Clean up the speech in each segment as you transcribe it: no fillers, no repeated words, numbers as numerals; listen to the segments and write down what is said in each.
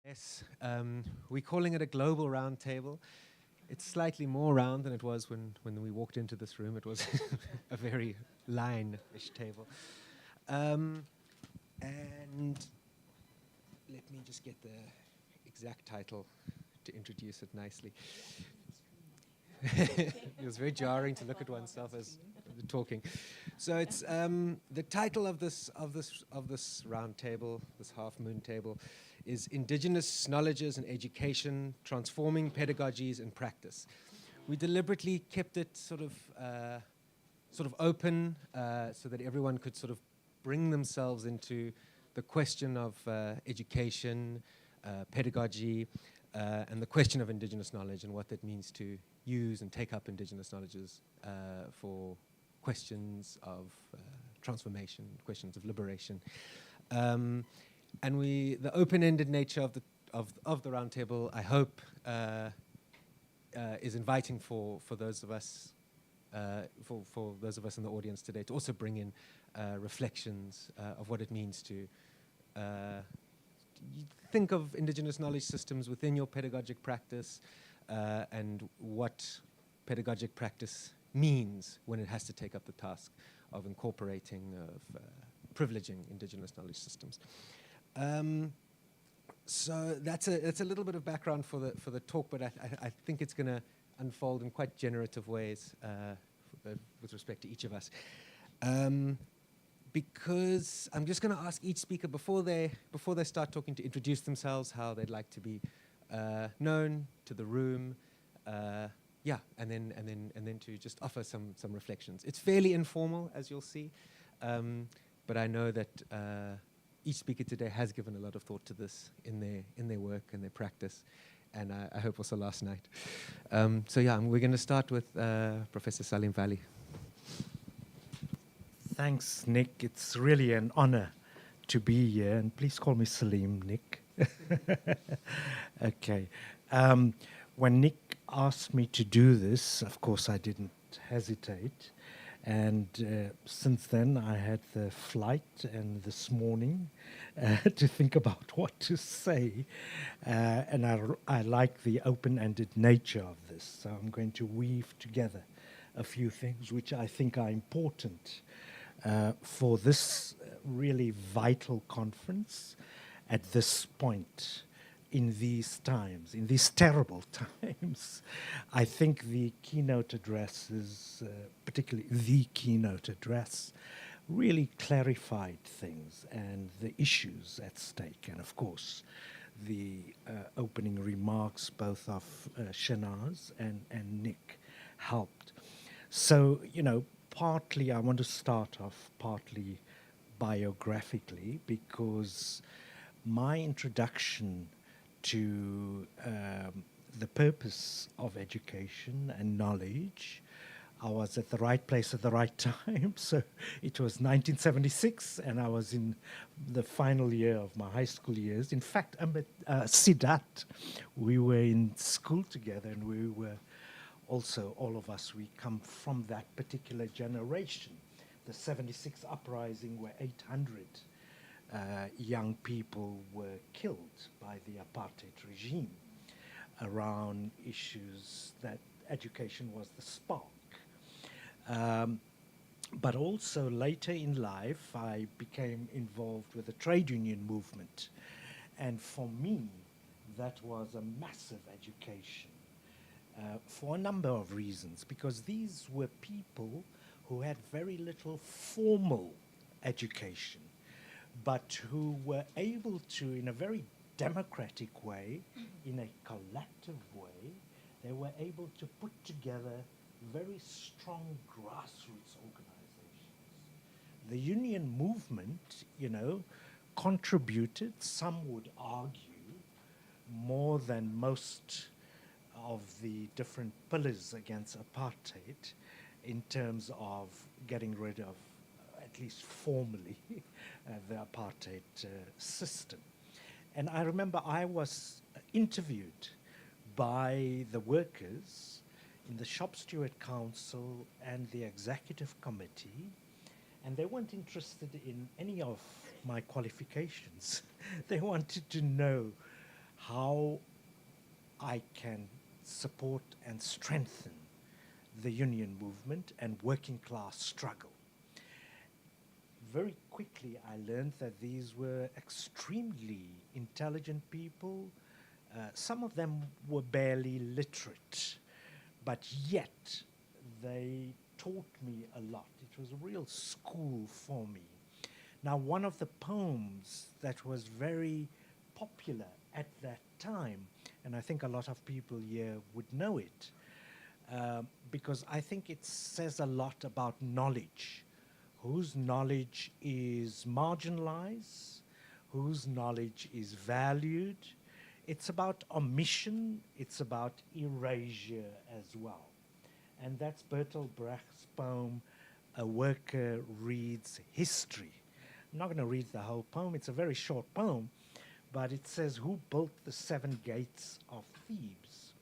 Yes, we're calling it a global roundtable. It's slightly more round than it was when we walked into this room. It was a very line-ish table. Um, and let me just get the exact title to introduce it nicely. It was very jarring to look at oneself as talking. So it's the title of this round table, this half moon table, is Indigenous Knowledges and Education: Transforming Pedagogies and Practice. We deliberately kept it sort of open so that everyone could sort of bring themselves into the question of education, pedagogy, and the question of Indigenous knowledge and what that means to use and take up Indigenous knowledges for questions of transformation, questions of liberation. And the open-ended nature of the roundtable, I hope, is inviting for those of us for those of us in the audience today to also bring in reflections of what it means to think of Indigenous knowledge systems within your pedagogic practice and what pedagogic practice means when it has to take up the task of incorporating, of privileging Indigenous knowledge systems. So that's a little bit of background for the talk, but I think it's going to unfold in quite generative ways with respect to each of us. Because I'm just going to ask each speaker before they start talking to introduce themselves, how they'd like to be known to the room, and then to just offer some reflections. It's fairly informal, as you'll see, but I know that each speaker today has given a lot of thought to this in their work and their practice, and I hope also last night. We're going to start with Professor Salim Vali. Thanks, Nick. It's really an honor to be here, and please call me Salim, Nick. Okay. When Nick asked me to do this, of course, I didn't hesitate. And since then, I had the flight and this morning to think about what to say. And I like the open-ended nature of this. So I'm going to weave together a few things which I think are important for this really vital conference at this point in these times, in these terrible times. I think the keynote addresses, particularly the keynote address, really clarified things and the issues at stake. And of course, the opening remarks both of Shanaz and Nick helped. So, partly I want to start off partly biographically, because my introduction to the purpose of education and knowledge, I was at the right place at the right time. So it was 1976, and I was in the final year of my high school years. In fact, I'm at Siddhat. We were in school together, and we were also, all of us, we come from that particular generation. The 76 uprising, where 800 young people were killed by the apartheid regime around issues that education was the spark. But also later in life, I became involved with the trade union movement. And for me, that was a massive education. For a number of reasons, because these were people who had very little formal education, but who were able to, in a very democratic way, in a collective way, they were able to put together very strong grassroots organizations. The union movement, contributed, some would argue, more than most of the different pillars against apartheid in terms of getting rid of, at least formally, the apartheid system. And I remember I was interviewed by the workers in the Shop Steward Council and the Executive Committee, and they weren't interested in any of my qualifications. They wanted to know how I can support and strengthen the union movement and working class struggle. Very quickly, I learned that these were extremely intelligent people. Some of them were barely literate, but yet they taught me a lot. It was a real school for me. Now, one of the poems that was very popular at that time, and I think a lot of people here would know it, because I think it says a lot about knowledge. Whose knowledge is marginalized, whose knowledge is valued. It's about omission, it's about erasure as well. And that's Bertolt Brecht's poem, A Worker Reads History. I'm not going to read the whole poem, it's a very short poem, but it says, who built the 7 gates of Thebes?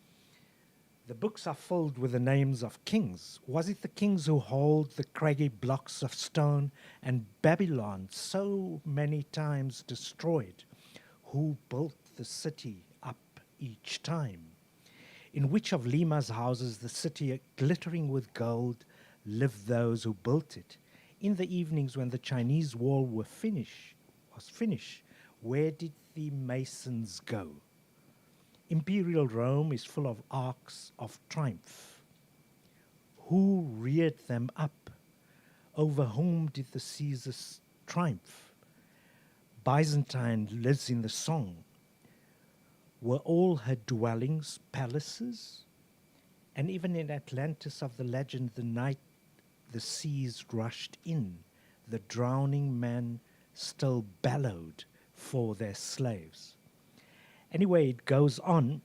The books are filled with the names of kings. Was it the kings who hold the craggy blocks of stone and Babylon so many times destroyed? Who built the city up each time? In which of Lima's houses, the city glittering with gold, lived those who built it? In the evenings when the Chinese wall was finished, where did the masons go? Imperial Rome is full of arcs of triumph. Who reared them up? Over whom did the Caesars triumph? Byzantine lives in the song. Were all her dwellings palaces? And even in Atlantis of the legend, the night the seas rushed in, the drowning men still bellowed for their slaves. Anyway, it goes on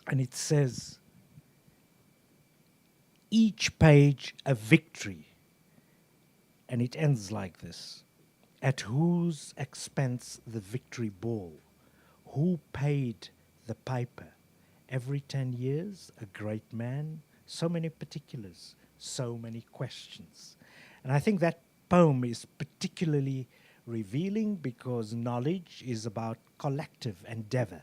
and it says, each page a victory. And it ends like this. At whose expense the victory ball? Who paid the piper? Every 10 years, a great man. So many particulars, so many questions. And I think that poem is particularly revealing because knowledge is about collective endeavor.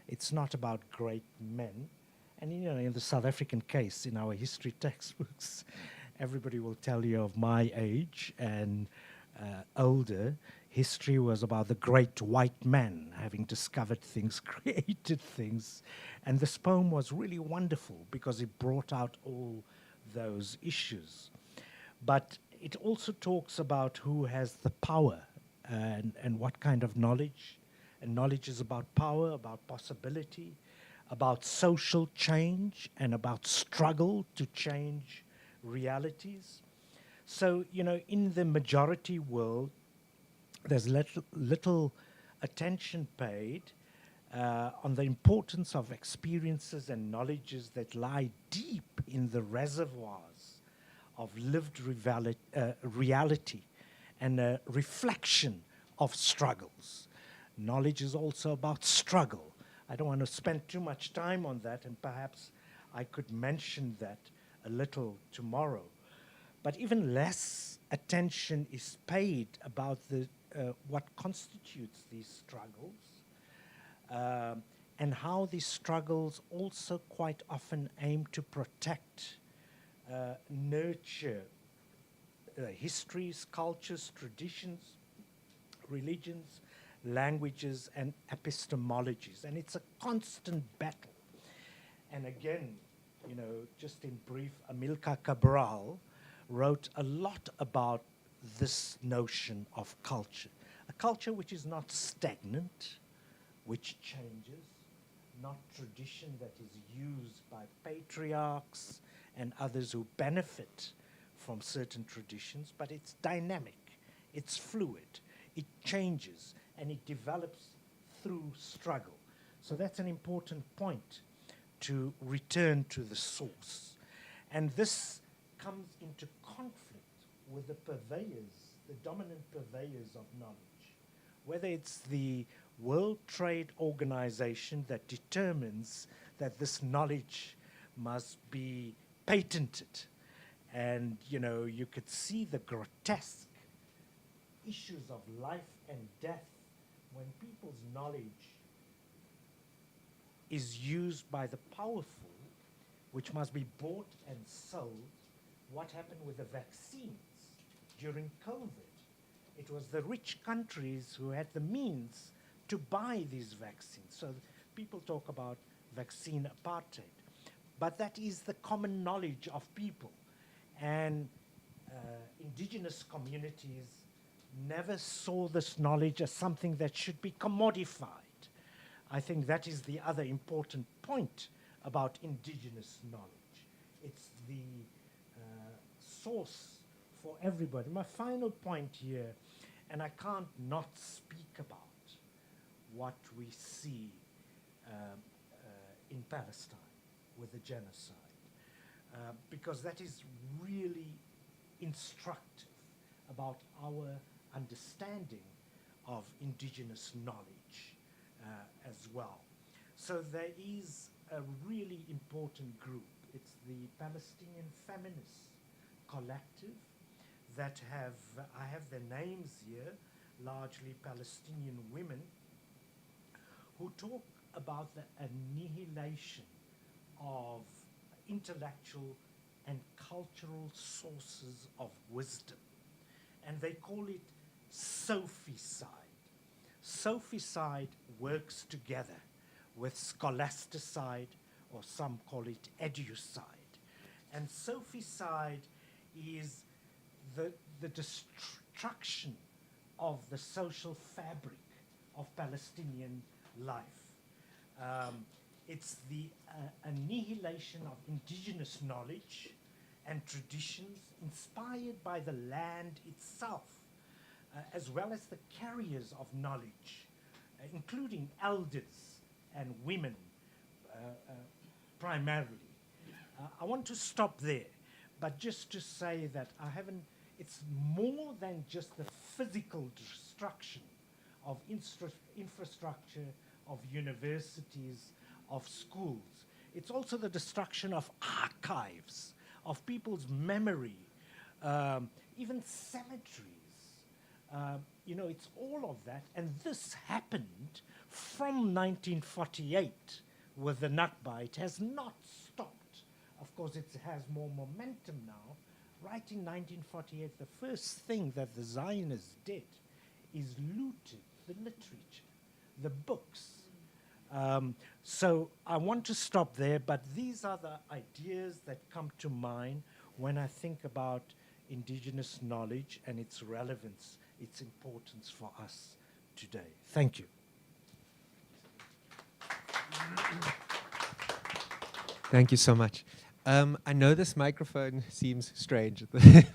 It's not about great men. And you know, in the South African case, in our history textbooks, everybody will tell you of my age and older. History was about the great white man having discovered things, created things. And this poem was really wonderful because it brought out all those issues. But it also talks about who has the power and what kind of knowledge. And knowledge is about power, about possibility, about social change, and about struggle to change realities. So, you know, in the majority world, there's little attention paid on the importance of experiences and knowledges that lie deep in the reservoirs of lived reality and a reflection of struggles. Knowledge is also about struggle. I don't want to spend too much time on that, and perhaps I could mention that a little tomorrow. But even less attention is paid about what constitutes these struggles and how these struggles also quite often aim to protect, nurture histories, cultures, traditions, religions, languages, and epistemologies. And it's a constant battle. And again, you know, just in brief, Amilcar Cabral wrote a lot about this notion of culture. A culture which is not stagnant, which changes, not tradition that is used by patriarchs and others who benefit from certain traditions, but it's dynamic, it's fluid, it changes, and it develops through struggle. So that's an important point, to return to the source. And this comes into conflict with the purveyors, the dominant purveyors of knowledge, whether it's the World Trade Organization that determines that this knowledge must be patented. And, you know, you could see the grotesque issues of life and death when people's knowledge is used by the powerful, which must be bought and sold. What happened with the vaccines during COVID? It was the rich countries who had the means to buy these vaccines. So people talk about vaccine apartheid. But that is the common knowledge of people. And indigenous communities never saw this knowledge as something that should be commodified. I think that is the other important point about indigenous knowledge. It's the source for everybody. My final point here, and I can't not speak about what we see in Palestine with the genocide, because that is really instructive about our understanding of indigenous knowledge as well. So there is a really important group. It's the Palestinian Feminist Collective that have, I have their names here, largely Palestinian women, who talk about the annihilation of intellectual and cultural sources of wisdom. And they call it Sophicide. Sophicide works together with scholasticide, or some call it educide. And Sophicide is the destruction of the social fabric of Palestinian life. It's the annihilation of indigenous knowledge and traditions inspired by the land itself, as well as the carriers of knowledge, including elders and women primarily. I want to stop there, but just to say that it's more than just the physical destruction of infrastructure, of universities, of schools. It's also the destruction of archives, of people's memory, even cemeteries. It's all of that. And this happened from 1948 with the Nakba. It has not stopped. Of course, it has more momentum now. Right in 1948, the first thing that the Zionists did is looted the literature, the books. So I want to stop there, but these are the ideas that come to mind when I think about indigenous knowledge and its relevance, its importance for us today. Thank you. Thank you so much. I know this microphone seems strange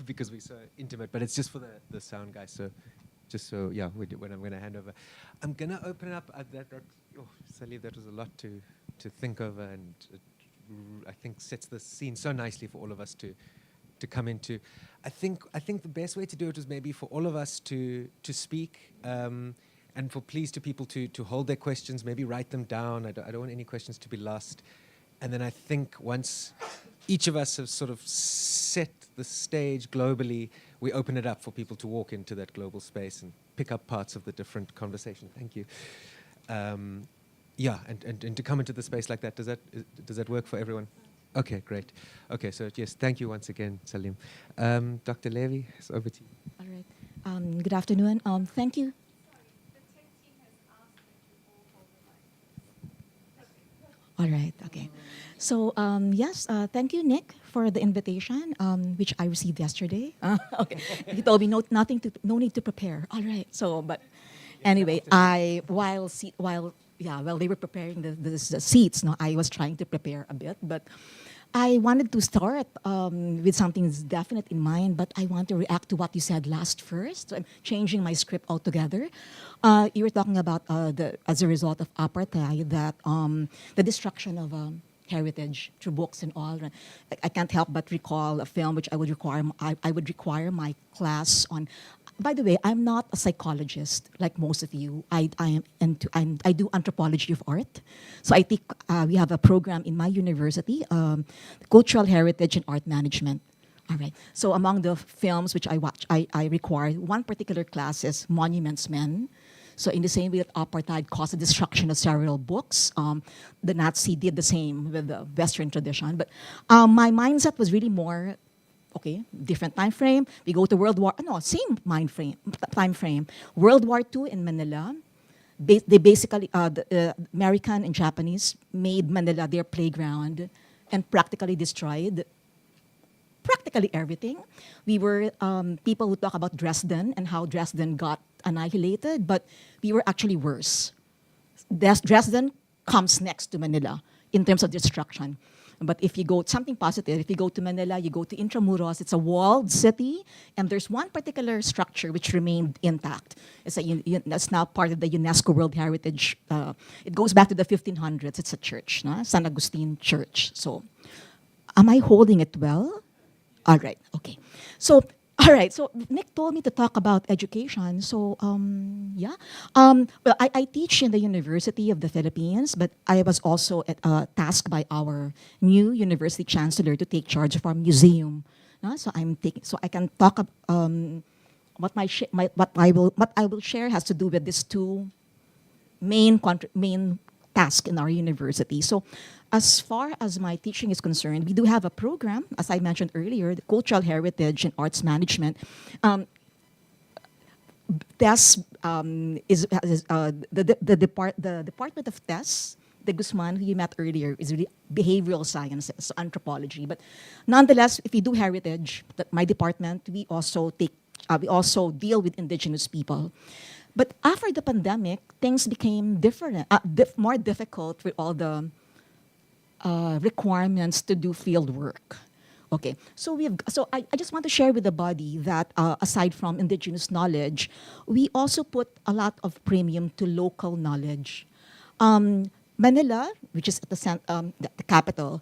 because we're so intimate, but it's just for the sound guys. So just so, yeah, when I'm going to hand over. I'm going to open up Salih, that was a lot to think over, and I think sets the scene so nicely for all of us to come into. I think the best way to do it is maybe for all of us to speak, and for please to people to hold their questions, maybe write them down. I don't want any questions to be lost. And then I think once each of us have sort of set the stage globally, we open it up for people to walk into that global space and pick up parts of the different conversation. Thank you. Yeah, and to come into the space like that, does that work for everyone? Okay, great. Okay, so yes, thank you once again, Salim. Dr. Levy, it's over to you. All right. Good afternoon. Thank you. All right. Okay. So yes, thank you, Nick, for the invitation, which I received yesterday. Okay. He told me no need to prepare. All right. So, but anyway, while they were preparing the seats, I was trying to prepare a bit, but I wanted to start with something that's definite in mind, but I want to react to what you said last first. So I'm changing my script altogether. You were talking about as a result of apartheid, that the destruction of heritage through books and all. I can't help but recall a film which I would require my class on. By the way, I'm not a psychologist like most of you. I do anthropology of art. So I think we have a program in my university, cultural heritage and art management. All right. So among the films which I watch, I require one particular class is Monuments Men. So in the same way that apartheid caused the destruction of several books, the Nazi did the same with the Western tradition. But my mindset was really more, okay, different time frame. We go to World War, no, same time frame. World War II in Manila. They basically, the American and Japanese made Manila their playground and practically destroyed practically everything. We were people who talk about Dresden and how Dresden got annihilated, but we were actually worse. Dresden comes next to Manila in terms of destruction. But if you go, something positive, if you go to Manila, you go to Intramuros, it's a walled city, and there's one particular structure which remained intact. That's now part of the UNESCO World Heritage. It goes back to the 1500s. It's a church, no? San Agustin Church. So, am I holding it well? All right, okay. So, all right, so Nick told me to talk about education. So, yeah. Well, I teach in the University of the Philippines, but I was also tasked by our new university chancellor to take charge of our museum. No? So so I can talk what I will share has to do with these two main task in our university. So as far as my teaching is concerned, we do have a program, as I mentioned earlier, the Cultural Heritage and Arts Management. TES the Department of TES, the Guzman, who you met earlier, is really behavioral sciences, so anthropology. But nonetheless, if we do heritage, my department, we also deal with indigenous people. But after the pandemic, things became different, more difficult with all the requirements to do field work. Okay, so I just want to share with the body that aside from indigenous knowledge, we also put a lot of premium to local knowledge. Manila, which is at the capital,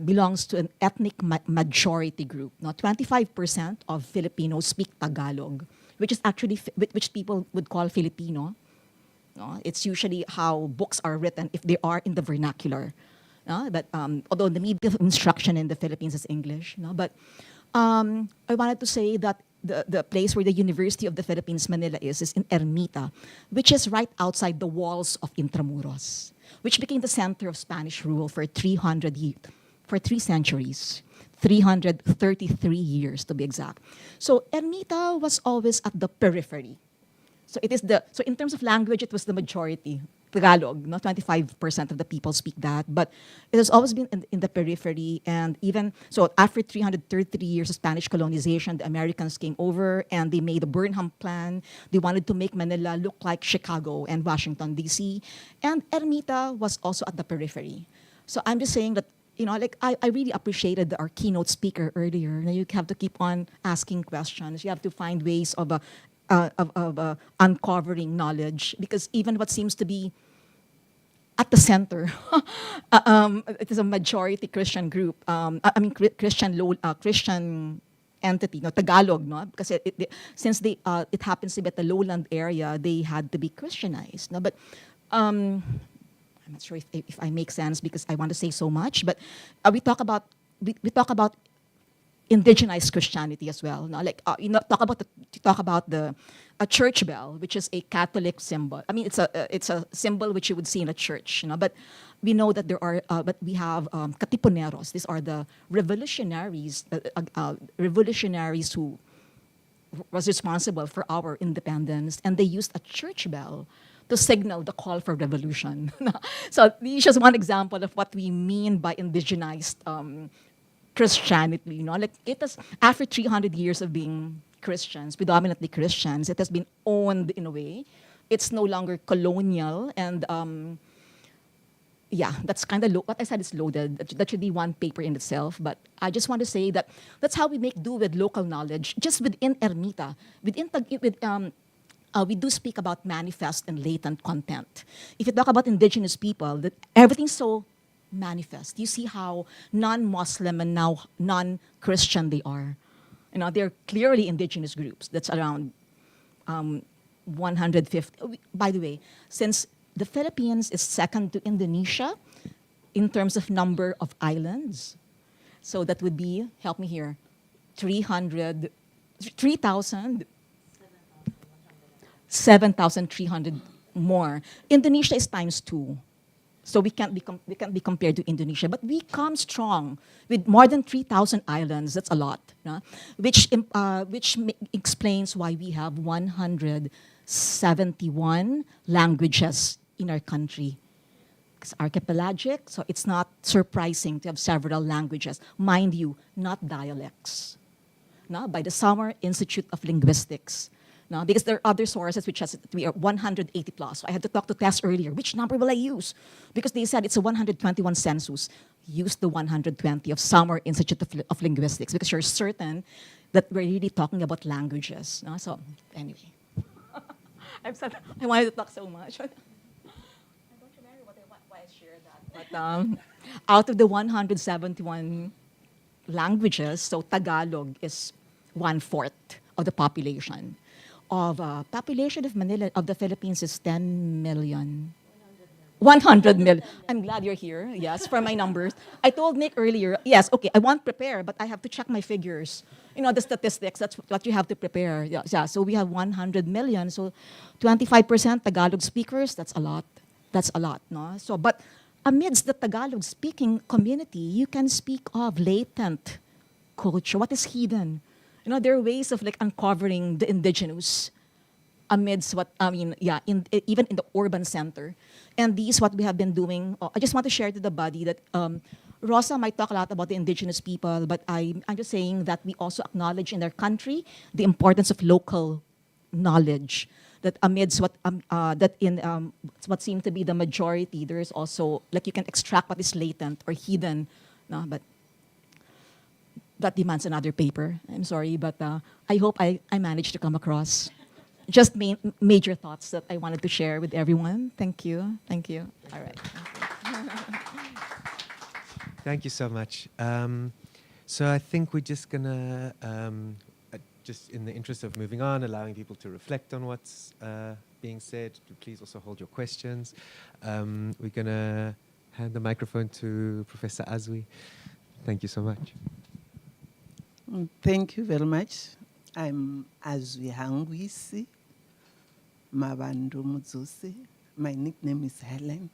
belongs to an ethnic majority group. Now, 25% of Filipinos speak Tagalog, which is actually which people would call Filipino. No? It's usually how books are written if they are in the vernacular. No? But although the media of instruction in the Philippines is English, no? But I wanted to say that the place where the University of the Philippines, Manila is in Ermita, which is right outside the walls of Intramuros, which became the center of Spanish rule for 300 years, for 3 centuries. 333 years to be exact. So Ermita was always at the periphery. So so in terms of language, it was the majority. Tagalog, 25% of the people speak that, but it has always been in the periphery. And even so, after 333 years of Spanish colonization, the Americans came over and they made the Burnham Plan. They wanted to make Manila look like Chicago and Washington, D.C. And Ermita was also at the periphery. So I'm just saying that, I really appreciated our keynote speaker earlier. Now you have to keep on asking questions. You have to find ways of uncovering knowledge, because even what seems to be at the center, it is a majority Christian group. Christian entity, Tagalog, no? Because since it happens to be at the lowland area, they had to be Christianized, no? But I'm not sure if I make sense because I want to say so much, but we talk about indigenized Christianity as well. No? Like talk about the church bell, which is a Catholic symbol. I mean, it's a symbol which you would see in a church. But we know that but we have katipuneros. These are the revolutionaries who was responsible for our independence, and they used a church bell to signal the call for revolution. So this is just one example of what we mean by indigenized Christianity. Like it has, after 300 years of being Christians, predominantly Christians, it has been owned in a way. It's no longer colonial, and yeah, that's kind of what I said is loaded. That should be one paper in itself. But I just want to say that that's how we make do with local knowledge, just within Ermita, we do speak about manifest and latent content. If you talk about indigenous people, that everything's so manifest. You see how non-Muslim and now non-Christian they are. They're clearly indigenous groups. That's around 150. By the way, since the Philippines is second to Indonesia in terms of number of islands, so that would be, help me here, 3,000. 7,300 more. Indonesia is times 2. So we can't be compared to Indonesia, but we come strong with more than 3,000 islands. That's a lot, no? Which explains why we have 171 languages in our country. It's archipelagic, so it's not surprising to have several languages. Mind you, not dialects. No, by the Summer Institute of Linguistics. No, because there are other sources which has we are 180 plus. So I had to talk to Tess earlier. Which number will I use? Because they said it's a 121 census. Use the 120 of Summer Institute of Linguistics because you're certain that we're really talking about languages. No? So anyway, I'm sad. I wanted to talk so much. I don't remember why I shared that. But out of the 171 languages, so Tagalog is 1/4 of the population. Population of Manila, of the Philippines is 10 million. 100 million. I'm glad you're here. Yes, for my numbers. I told Nick earlier, yes, okay, I want to prepare, but I have to check my figures. You know, the statistics, that's what you have to prepare. Yeah, yeah. So we have 100 million. So 25% Tagalog speakers, that's a lot. That's a lot, no? So, but amidst the Tagalog speaking community, you can speak of latent culture. What is hidden? You know, there are ways of like uncovering the indigenous amidst what, I mean, yeah, even in the urban center. And these what we have been doing. I just want to share to the body that Rosa might talk a lot about the indigenous people, but I'm just saying that we also acknowledge in our country the importance of local knowledge. That amidst what what seemed to be the majority, there is also like you can extract what is latent or hidden, no? But that demands another paper. I'm sorry, but I hope I managed to come across just major thoughts that I wanted to share with everyone. Thank you. Thank you. All right. Thank you so much. So I think we're just gonna, just in the interest of moving on, allowing people to reflect on what's being said, to please also hold your questions. We're gonna hand the microphone to Professor Azwi. Thank you so much. Thank you very much. I'm Azwi Hangwisi Mabandu Mutsusi. My nickname is Helen.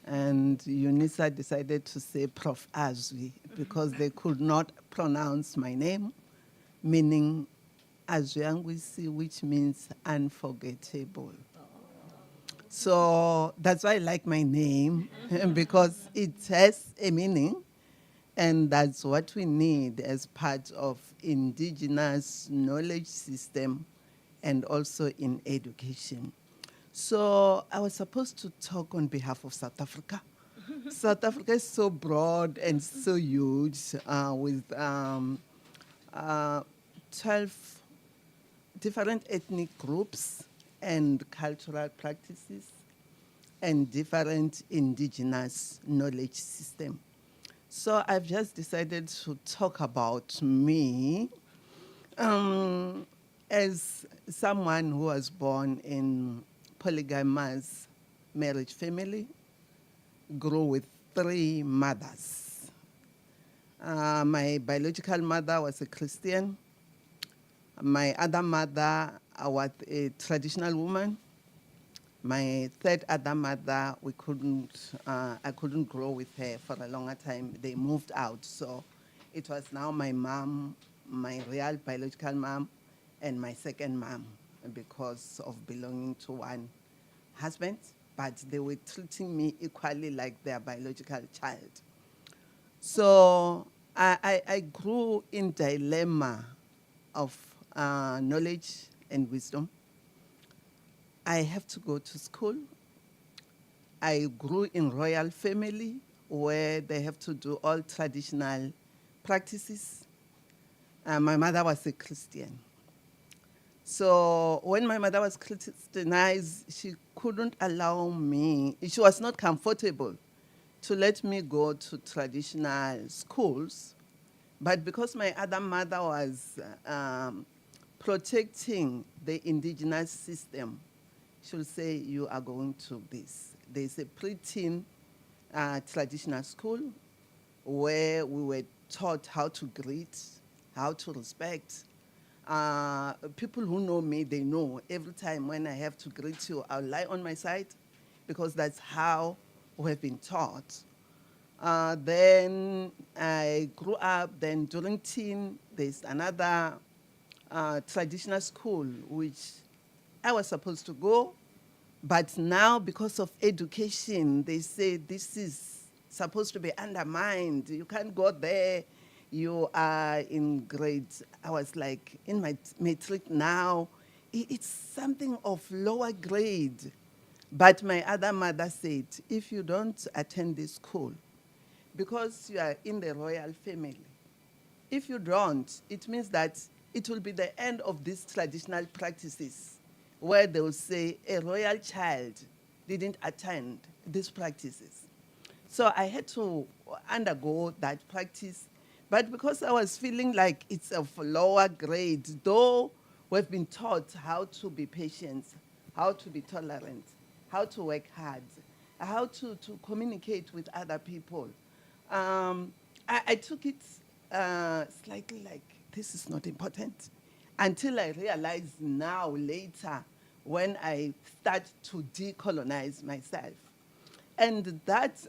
And UNISA decided to say Prof. Azwi because they could not pronounce my name, meaning Azwi Hangwisi, which means unforgettable. So that's why I like my name, because it has a meaning. And that's what we need as part of indigenous knowledge system and also in education. So I was supposed to talk on behalf of South Africa. South Africa is so broad and so huge with 12 different ethnic groups and cultural practices and different indigenous knowledge system. So I've just decided to talk about me as someone who was born in polygamous marriage family, grew with 3 mothers. My biological mother was a Christian. My other mother was a traditional woman. My third other mother, I couldn't grow with her for a longer time. They moved out, so it was now my mom, my real biological mom, and my second mom because of belonging to one husband, but they were treating me equally like their biological child. So I grew in dilemma of knowledge and wisdom. I have to go to school. I grew in royal family where they have to do all traditional practices. My mother was a Christian. So when my mother was Christianized, she couldn't allow me, she was not comfortable to let me go to traditional schools. But because my other mother was protecting the indigenous system, she would say, you are going to this. There's a pre-teen traditional school where we were taught how to greet, how to respect, People who know me, they know every time when I have to greet you, I'll lie on my side because that's how we have been taught. Then I grew up, then during teen, there's another traditional school which I was supposed to go, but now because of education, they say this is supposed to be undermined. You can't go there. You are in grade, I was like in my matric now. It's something of lower grade. But my other mother said, if you don't attend this school, because you are in the royal family, if you don't, it means that it will be the end of these traditional practices where they will say a royal child didn't attend these practices. So I had to undergo that practice. But because I was feeling like it's of lower grade, though we've been taught how to be patient, how to be tolerant, how to work hard, how to communicate with other people, I took it slightly like this is not important until I realized now later when I start to decolonize myself. And that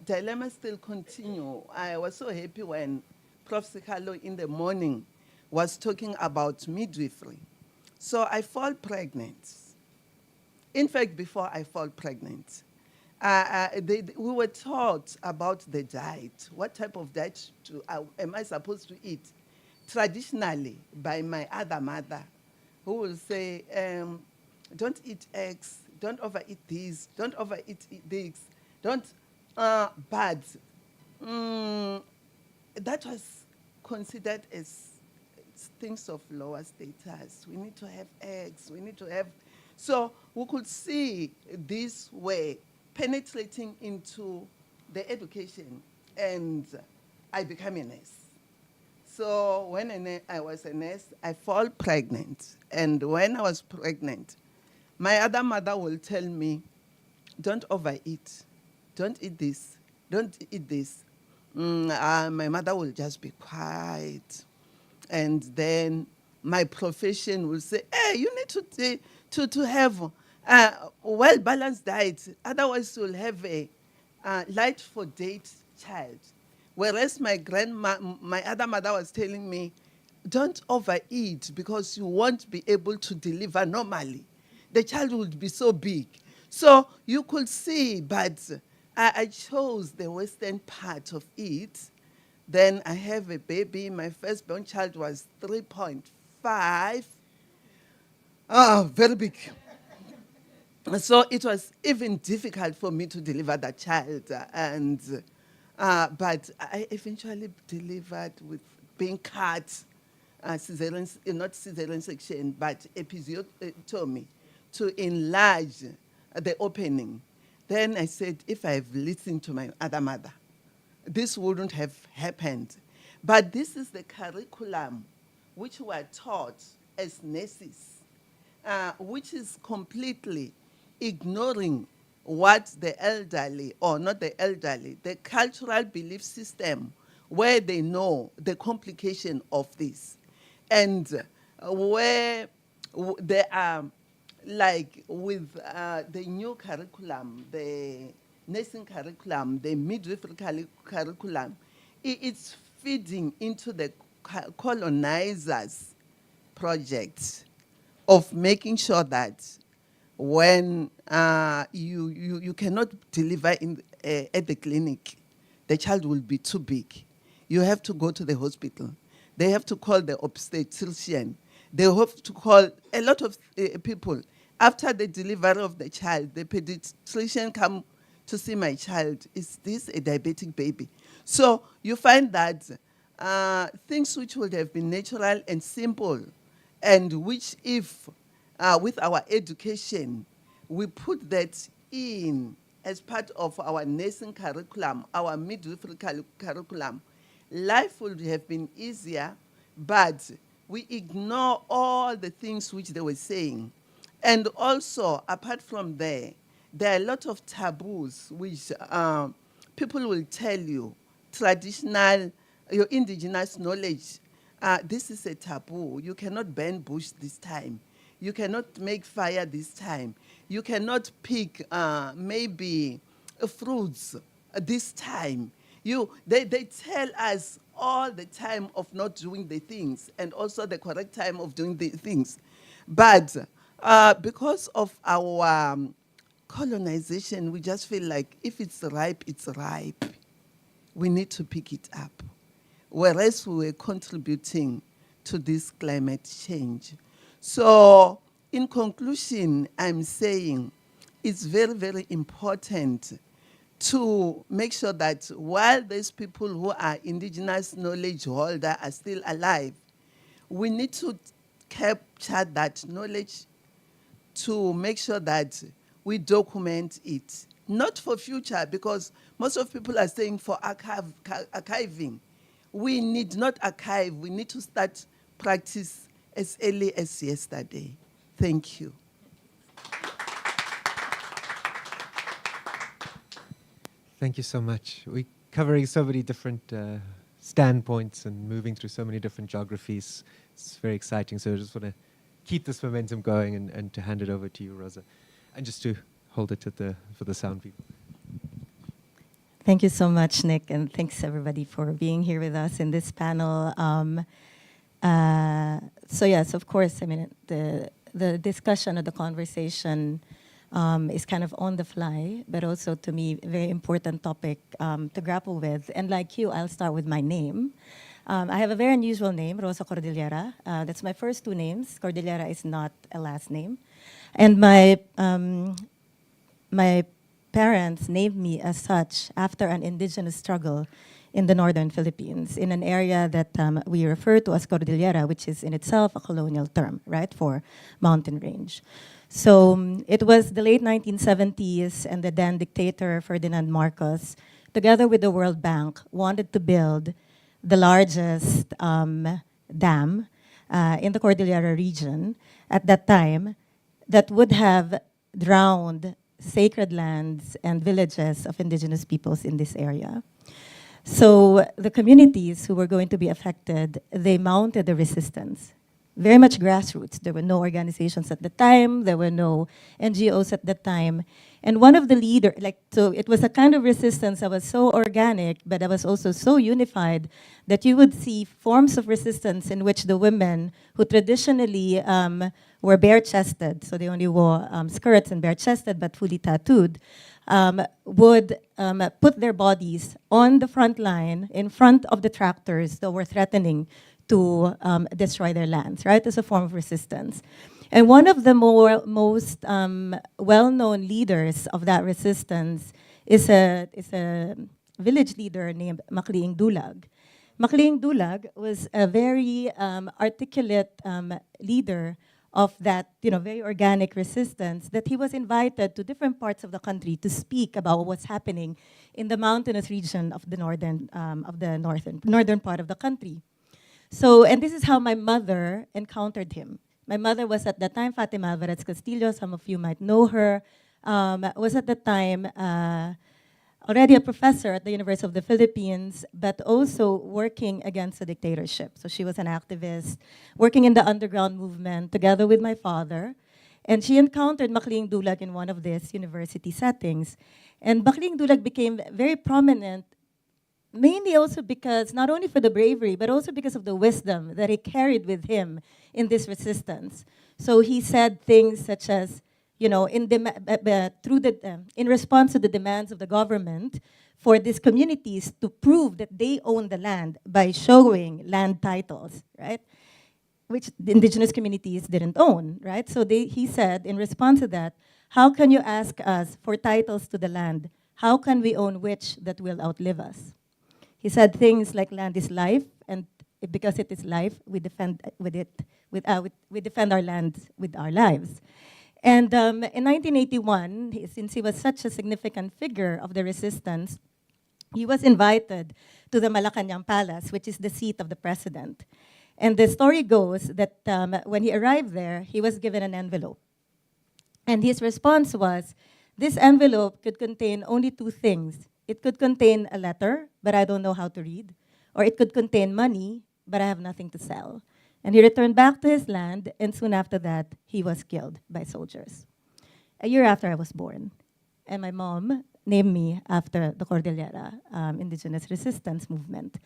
dilemma still continue. I was so happy when Prof. Sikalo in the morning was talking about midwifery. So I fall pregnant. In fact, before I fall pregnant, we were taught about the diet. What type of diet am I supposed to eat? Traditionally, by my other mother, who will say, don't eat eggs, don't overeat these, don't overeat this, don't, but that was considered as things of lower status. We need to have eggs, we need to have, so we could see this way penetrating into the education, and I became a nurse. So when I was a nurse, I fall pregnant. And when I was pregnant, my other mother will tell me, don't overeat. Don't eat this. Don't eat this. My mother will just be quiet. And then my profession will say, hey, you need to have a well-balanced diet. Otherwise, you'll have a light for date child. Whereas my other mother was telling me, don't overeat because you won't be able to deliver normally. The child would be so big. So you could see, but I chose the western part of it. Then I have a baby. My firstborn child was 3.5. Very big. So it was even difficult for me to deliver that child. But I eventually delivered with being cut, cesarean, not cesarean section, but episiotomy to enlarge the opening. Then I said, if I've listened to my other mother, this wouldn't have happened. But this is the curriculum which were taught as nurses, which is completely ignoring what the elderly, or not the elderly, the cultural belief system, where they know the complication of this. And where there are, like with the new curriculum, the nursing curriculum, the midwifery curriculum, it's feeding into the colonizers' project of making sure that when you cannot deliver at the clinic, the child will be too big. You have to go to the hospital. They have to call the obstetrician. They have to call a lot of people. After the delivery of the child, the pediatrician come to see my child. Is this a diabetic baby? So you find that things which would have been natural and simple, and which if with our education, we put that in as part of our nursing curriculum, our midwifery curriculum, life would have been easier, but we ignore all the things which they were saying. And also, apart from there are a lot of taboos which people will tell you, traditional, your indigenous knowledge this is a taboo. You cannot burn bush this time. You cannot make fire this time. You cannot pick maybe fruits this time. They tell us all the time of not doing the things and also the correct time of doing the things. But because of our colonization, we just feel like if it's ripe, it's ripe. We need to pick it up. Whereas we were contributing to this climate change. So, in conclusion, I'm saying it's very, very important to make sure that while these people who are indigenous knowledge holder are still alive, we need to capture that knowledge to make sure that we document it. Not for future, because most of people are saying for archiving. We need not archive, we need to start practice as early as yesterday. Thank you. Thank you so much. We're covering so many different standpoints and moving through so many different geographies. It's very exciting. So I just want to keep this momentum going and to hand it over to you, Rosa. And just to hold it for the sound people. Thank you so much, Nick, and thanks everybody for being here with us in this panel. So yes, of course, I mean, the discussion or the conversation is kind of on the fly, but also to me, a very important topic to grapple with. And like you, I'll start with my name. I have a very unusual name, Rosa Cordillera. That's my first two names. Cordillera is not a last name. And my parents named me as such after an indigenous struggle in the northern Philippines, in an area that we refer to as Cordillera, which is in itself a colonial term, right, for mountain range. So it was the late 1970s, and the then dictator Ferdinand Marcos, together with the World Bank, wanted to build the largest dam in the Cordillera region at that time that would have drowned sacred lands and villages of indigenous peoples in this area. So the communities who were going to be affected, they mounted a resistance, very much grassroots. There were no organizations at the time, there were no NGOs at the time. And one of the leaders, so it was a kind of resistance that was so organic, but that was also so unified that you would see forms of resistance in which the women who traditionally were bare-chested, so they only wore skirts and bare-chested but fully tattooed, would put their bodies on the front line in front of the tractors that were threatening to destroy their lands, right, as a form of resistance. And one of the most well-known leaders of that resistance is a village leader named Makliing Dulag. Makliing Dulag was a very articulate leader of that, very organic resistance, that he was invited to different parts of the country to speak about what's happening in the mountainous region of the northern part of the country. So, and this is how my mother encountered him. My mother was at that time Fatima Alvarez Castillo, some of you might know her, was at the time already a professor at the University of the Philippines, but also working against the dictatorship. So she was an activist, working in the underground movement together with my father. And she encountered Makliing Dulag in one of these university settings. And Makliing Dulag became very prominent, mainly also because, not only for the bravery, but also because of the wisdom that he carried with him in this resistance. So he said things such as, in response to the demands of the government for these communities to prove that they own the land by showing land titles, right? Which the indigenous communities didn't own, right? So he said, in response to that, how can you ask us for titles to the land? How can we own which that will outlive us? He said things like land is life, and because it is life, we defend we defend our land with our lives. And in 1981, since he was such a significant figure of the resistance, he was invited to the Malacanang Palace, which is the seat of the president. And the story goes that when he arrived there, he was given an envelope. And his response was, this envelope could contain only two things. It could contain a letter, but I don't know how to read. Or it could contain money, but I have nothing to sell. And he returned back to his land, and soon after that, he was killed by soldiers. A year after I was born. And my mom named me after the Cordillera Indigenous Resistance Movement.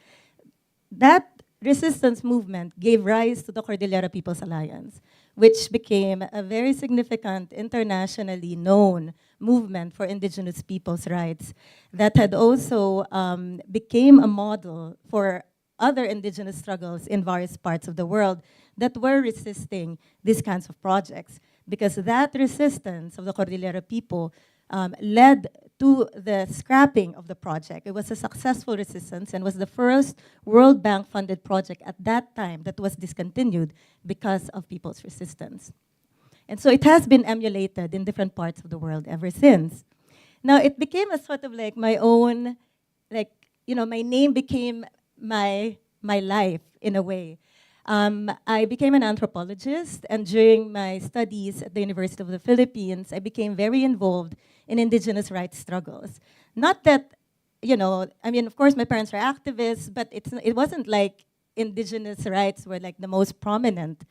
That resistance movement gave rise to the Cordillera People's Alliance, which became a very significant internationally known movement for indigenous people's rights that had also became a model for other indigenous struggles in various parts of the world that were resisting these kinds of projects. Because that resistance of the Cordillera people led to the scrapping of the project. It was a successful resistance and was the first World Bank funded project at that time that was discontinued because of people's resistance. And so it has been emulated in different parts of the world ever since. Now it became a sort of like my own, like, you know, my name became my life in a way. I became an anthropologist, and during my studies at the University of the Philippines, I became very involved in indigenous rights struggles. Not that, you know, I mean, of course, my parents were activists, but it wasn't like indigenous rights were like the most prominent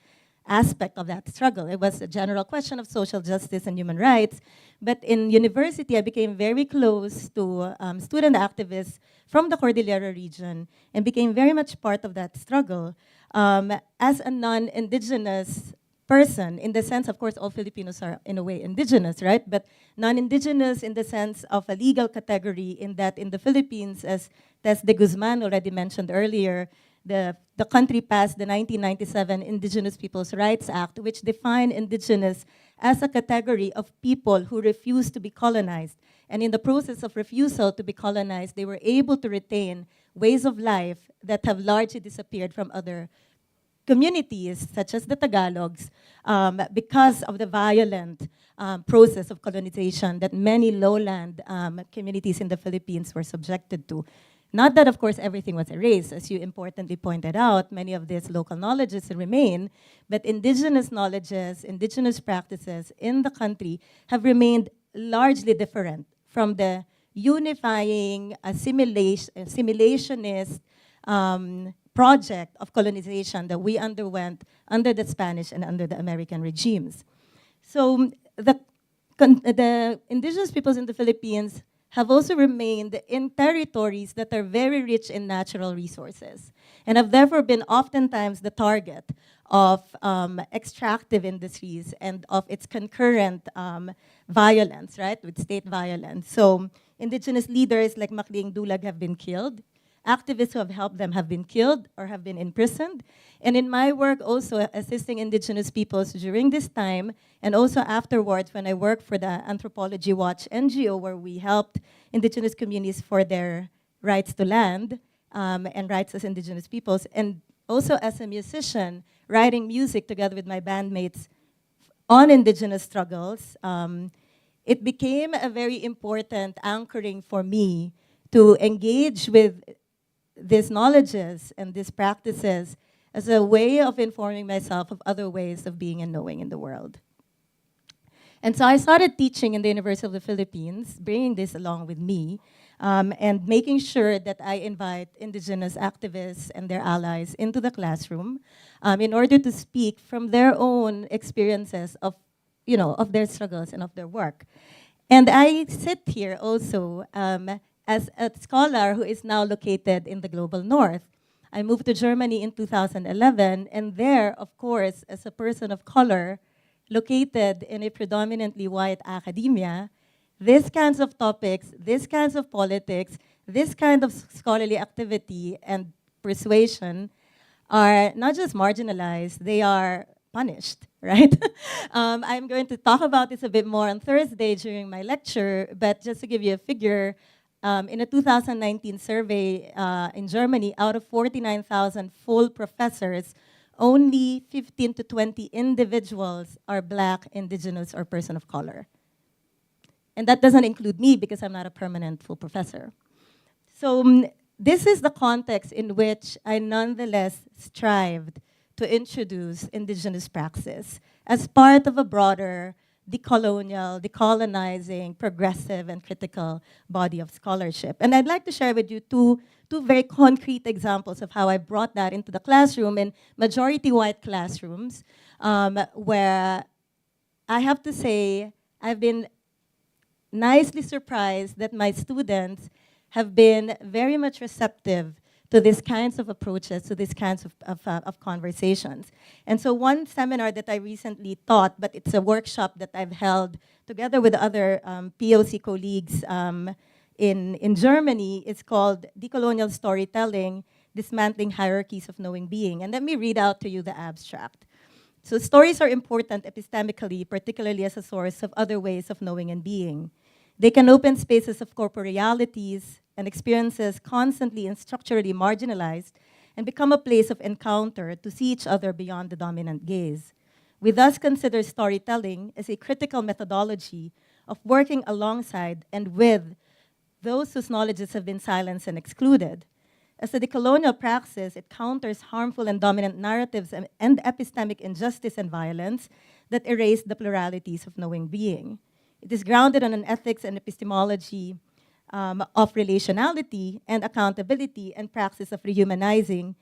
aspect of that struggle. It was a general question of social justice and human rights. But in university, I became very close to student activists from the Cordillera region and became very much part of that struggle. As a non-indigenous person, in the sense, of course, all Filipinos are in a way indigenous, right? But non-indigenous in the sense of a legal category, in that in the Philippines, as Tess de Guzman already mentioned earlier, the country passed the 1997 Indigenous Peoples' Rights Act, which defined indigenous as a category of people who refuse to be colonized. And in the process of refusal to be colonized, they were able to retain ways of life that have largely disappeared from other communities, such as the Tagalogs, because of the violent process of colonization that many lowland communities in the Philippines were subjected to. Not that, of course, everything was erased. As you importantly pointed out, many of these local knowledges remain, but indigenous knowledges, indigenous practices in the country have remained largely different from the unifying, assimilationist project of colonization that we underwent under the Spanish and under the American regimes. So the indigenous peoples in the Philippines have also remained in territories that are very rich in natural resources and have therefore been oftentimes the target of extractive industries and of its concurrent violence, right, with state violence. So indigenous leaders like Macleang Dulag have been killed. Activists who have helped them have been killed or have been imprisoned. And in my work also assisting indigenous peoples during this time and also afterwards when I worked for the Anthropology Watch NGO, where we helped indigenous communities for their rights to land and rights as indigenous peoples, and also as a musician writing music together with my bandmates on indigenous struggles, it became a very important anchoring for me to engage with these knowledges and these practices as a way of informing myself of other ways of being and knowing in the world. And so I started teaching in the University of the Philippines, bringing this along with me, and making sure that I invite indigenous activists and their allies into the classroom in order to speak from their own experiences of, you know, of their struggles and of their work. And I sit here also as a scholar who is now located in the global north. I moved to Germany in 2011, and there, of course, as a person of color, located in a predominantly white academia, these kinds of topics, these kinds of politics, this kind of scholarly activity and persuasion are not just marginalized, they are punished, right? I'm going to talk about this a bit more on Thursday during my lecture, but just to give you a figure, in a 2019 survey in Germany, out of 49,000 full professors, only 15 to 20 individuals are Black, Indigenous, or person of color. And that doesn't include me because I'm not a permanent full professor. So this is the context in which I nonetheless strived to introduce indigenous praxis as part of a broader decolonial, decolonizing, progressive, and critical body of scholarship. And I'd like to share with you two two very concrete examples of how I brought that into the classroom in majority white classrooms, where I have to say I've been nicely surprised that my students have been very much receptive to these kinds of approaches, to these kinds of conversations. And so one seminar that I recently taught, but it's a workshop that I've held together with other POC colleagues in Germany, it's called Decolonial Storytelling, Dismantling Hierarchies of Knowing Being. And let me read out to you the abstract. So stories are important epistemically, particularly as a source of other ways of knowing and being. They can open spaces of corporealities and experiences constantly and structurally marginalized and become a place of encounter to see each other beyond the dominant gaze. We thus consider storytelling as a critical methodology of working alongside and with those whose knowledges have been silenced and excluded. As a decolonial praxis, it counters harmful and dominant narratives and epistemic injustice and violence that erase the pluralities of knowing being. It is grounded on an ethics and epistemology of relationality and accountability and praxis of rehumanization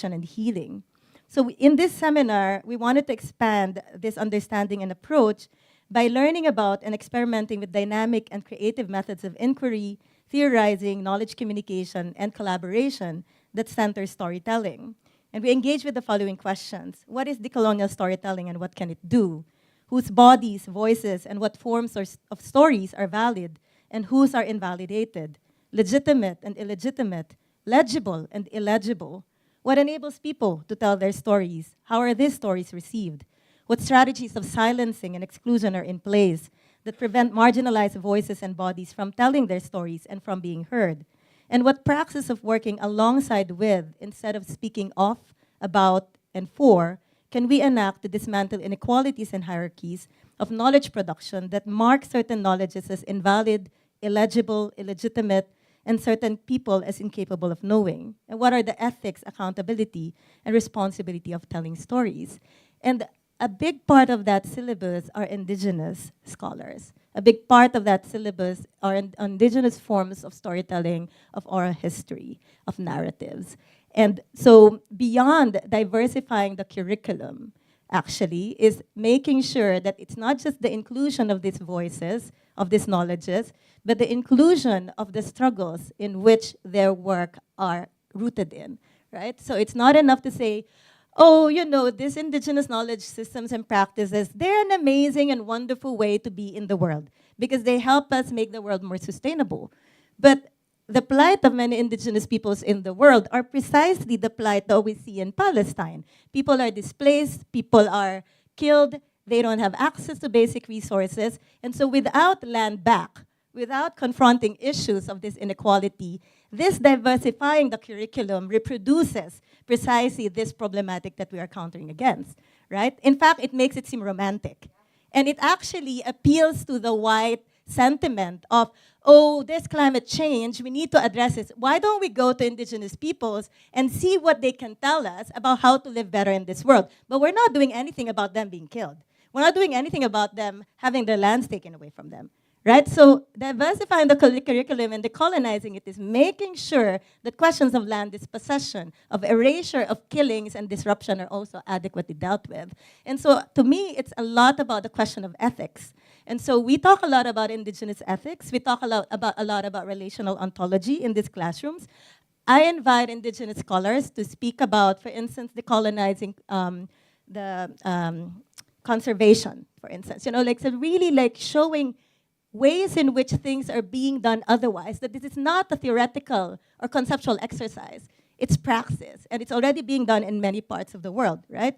and healing. So in this seminar, we wanted to expand this understanding and approach by learning about and experimenting with dynamic and creative methods of inquiry, theorizing, knowledge communication, and collaboration that center storytelling. And we engage with the following questions. What is decolonial storytelling and what can it do? Whose bodies, voices, and what forms of stories are valid and whose are invalidated? Legitimate and illegitimate, legible and illegible. What enables people to tell their stories? How are these stories received? What strategies of silencing and exclusion are in place that prevent marginalized voices and bodies from telling their stories and from being heard? And what praxis of working alongside with, instead of speaking of, about, and for, can we enact to dismantle inequalities and hierarchies of knowledge production that mark certain knowledges as invalid, illegible, illegitimate, and certain people as incapable of knowing? And what are the ethics, accountability, and responsibility of telling stories? And a big part of that syllabus are indigenous scholars. A big part of that syllabus are indigenous forms of storytelling, of oral history, of narratives. And so beyond diversifying the curriculum, actually, is making sure that it's not just the inclusion of these voices, of these knowledges, but the inclusion of the struggles in which their work are rooted in, right? So it's not enough to say, oh, you know, these indigenous knowledge systems and practices, they're an amazing and wonderful way to be in the world because they help us make the world more sustainable. But the plight of many indigenous peoples in the world are precisely the plight that we see in Palestine. People are displaced, people are killed, they don't have access to basic resources, and so without land back, without confronting issues of this inequality, this diversifying the curriculum reproduces precisely this problematic that we are countering against, right? In fact, it makes it seem romantic. And it actually appeals to the white sentiment of, oh, there's climate change, we need to address this. Why don't we go to indigenous peoples and see what they can tell us about how to live better in this world? But we're not doing anything about them being killed. We're not doing anything about them having their lands taken away from them. Right? So diversifying the curriculum and decolonizing it is making sure that questions of land dispossession, of erasure, of killings and disruption are also adequately dealt with. And so to me, it's a lot about the question of ethics. And so we talk a lot about indigenous ethics. We talk a lot about relational ontology in these classrooms. I invite indigenous scholars to speak about, for instance, decolonizing conservation, for instance. You know, like, so really like showing ways in which things are being done otherwise, that this is not a theoretical or conceptual exercise. It's praxis, and it's already being done in many parts of the world, right?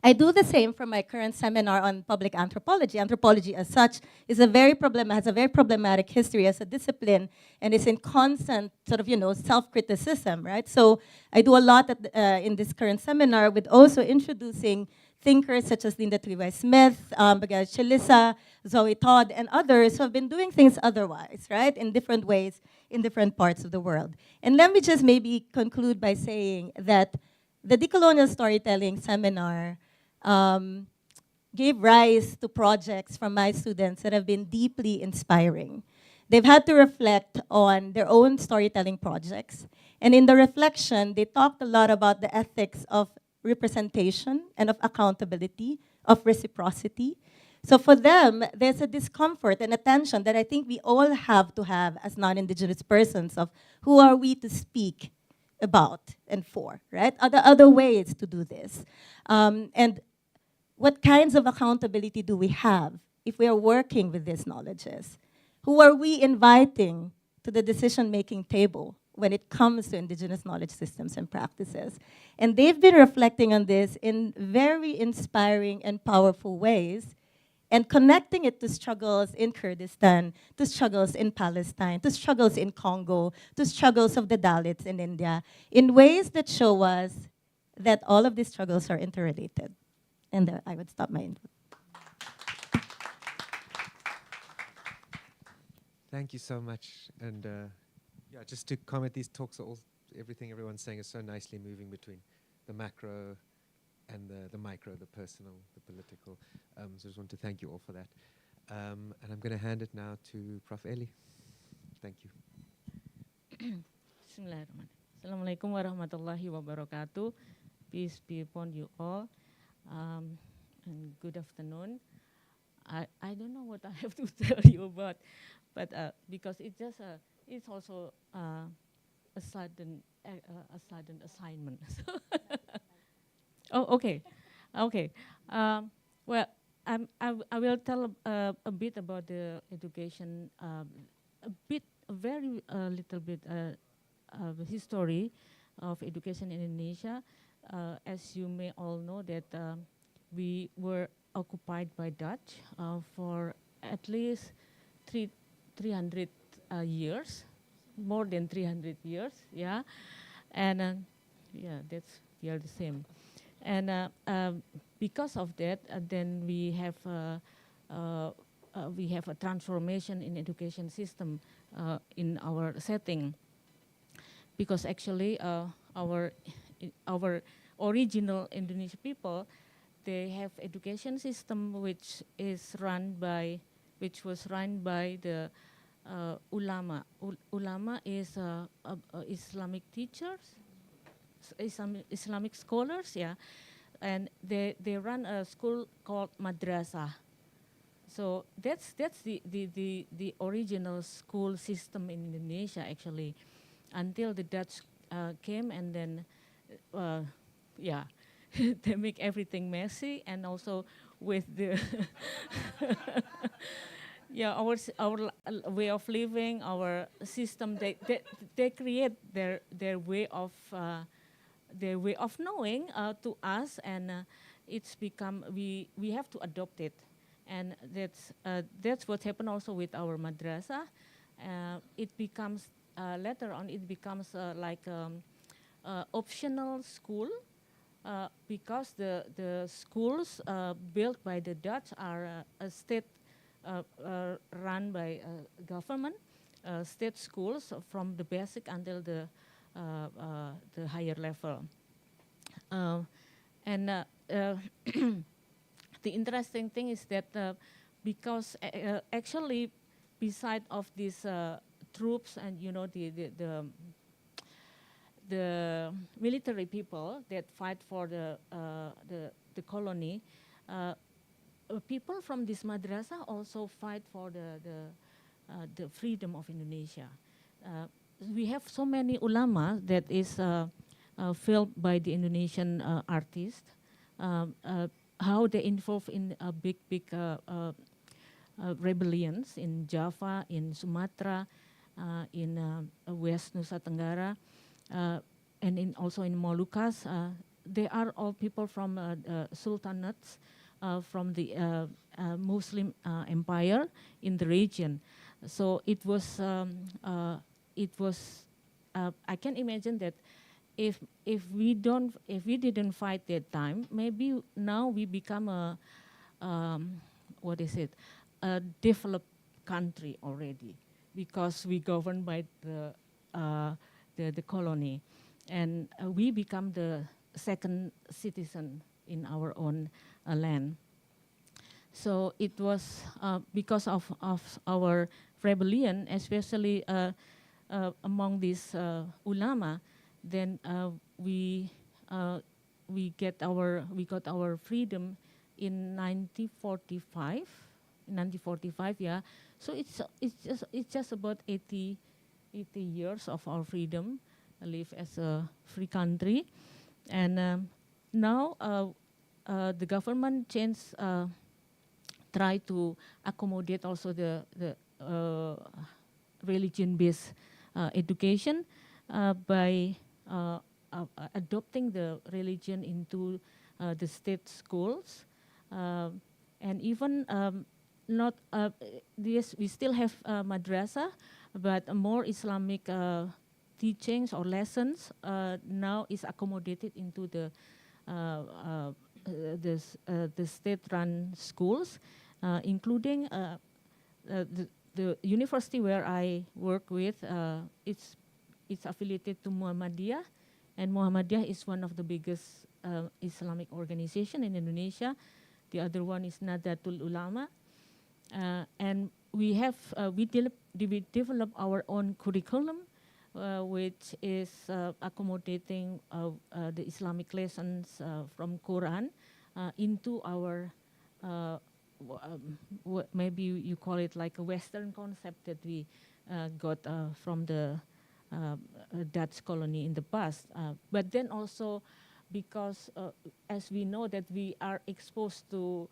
I do the same for my current seminar on public anthropology. Anthropology as such is has a very problematic history as a discipline, and is in constant sort of, you know, self-criticism, right? So I do a lot in this current seminar with also introducing thinkers such as Linda Triway Smith, Bagay Chalisa, Zoe Todd, and others who have been doing things otherwise, right, in different ways, in different parts of the world. And let me just maybe conclude by saying that the decolonial storytelling seminar gave rise to projects from my students that have been deeply inspiring. they've had to reflect on their own storytelling projects. And in the reflection, they talked a lot about the ethics of representation and of accountability, of reciprocity. So for them, there's a discomfort and a tension that I think we all have to have as non-Indigenous persons of who are we to speak about and for, right? Are there other ways to do this? And what kinds of accountability do we have if we are working with these knowledges? Who are we inviting to the decision-making table when it comes to Indigenous knowledge systems and practices? And they've been reflecting on this in very inspiring and powerful ways, and connecting it to struggles in Kurdistan, to struggles in Palestine, to struggles in Congo, to struggles of the Dalits in India, in ways that show us that all of these struggles are interrelated. And I would stop my input. Thank you so much. And yeah, just to comment, these talks are all, everything everyone's saying is so nicely moving between the macro and the micro, the personal, the political. So I just want to thank you all for that. And I'm going to hand it now to Prof. Eli. Thank you. Bismillahirrahmanirrahim. Assalamualaikum warahmatullahi wabarakatuh. Peace be upon you all. And good afternoon. I don't know what I have to tell you about, but because it just it's also a sudden assignment. Oh, okay, okay. Well, I will tell a bit about the education, a very little bit the history of education in Indonesia. As you may all know that we were occupied by Dutch for at least 300 years, more than 300 years, yeah. And yeah, that's we are the same. And because of that, then we have a transformation in education system in our setting. Because actually, our original Indonesian people, they have education system which was run by the ulama. Ulama is Islamic teachers, Islamic scholars, yeah, and they run a school called madrasah. So that's the original school system in Indonesia actually, until the Dutch came, and then yeah, they make everything messy, and also with the yeah, our way of living, our system, they create their way of knowing to us, and it's become we have to adopt it, and that's what happened also with our madrasah. It becomes later on it becomes like optional school. Because the schools built by the Dutch are a state run by government, state schools from the basic until the higher level. And the interesting thing is that because actually beside of these troops and the military people that fight for the colony, people from this madrasah also fight for the freedom of Indonesia. We have so many ulama that is filled by the Indonesian artists, how they involved in big rebellions in Java, in Sumatra, in West Nusa Tenggara, and also in Moluccas. They are all people from sultanates, from the Muslim empire in the region. So it was I can imagine that if we didn't fight that time, maybe now we become a a developed country already, because we govern by the colony, and we become the second citizen in our own land. So it was because of our rebellion, especially among these ulama, then we got our freedom in 1945. In 1945, yeah. So it's just about 80 years of our freedom, live as a free country, and now the government changed. Try to accommodate also the religion-based education by adopting the religion into the state schools, and even not yes, we still have madrasa, but more Islamic teachings or lessons now is accommodated into the state-run schools, including the university where I work with. It's affiliated to Muhammadiyah, and Muhammadiyah is one of the biggest Islamic organization in Indonesia. The other one is Nahdlatul Ulama, and we develop our own curriculum, which is accommodating the Islamic lessons from Quran into our maybe you call it like a Western concept that we got from the Dutch colony in the past. But then also because as we know that we are exposed to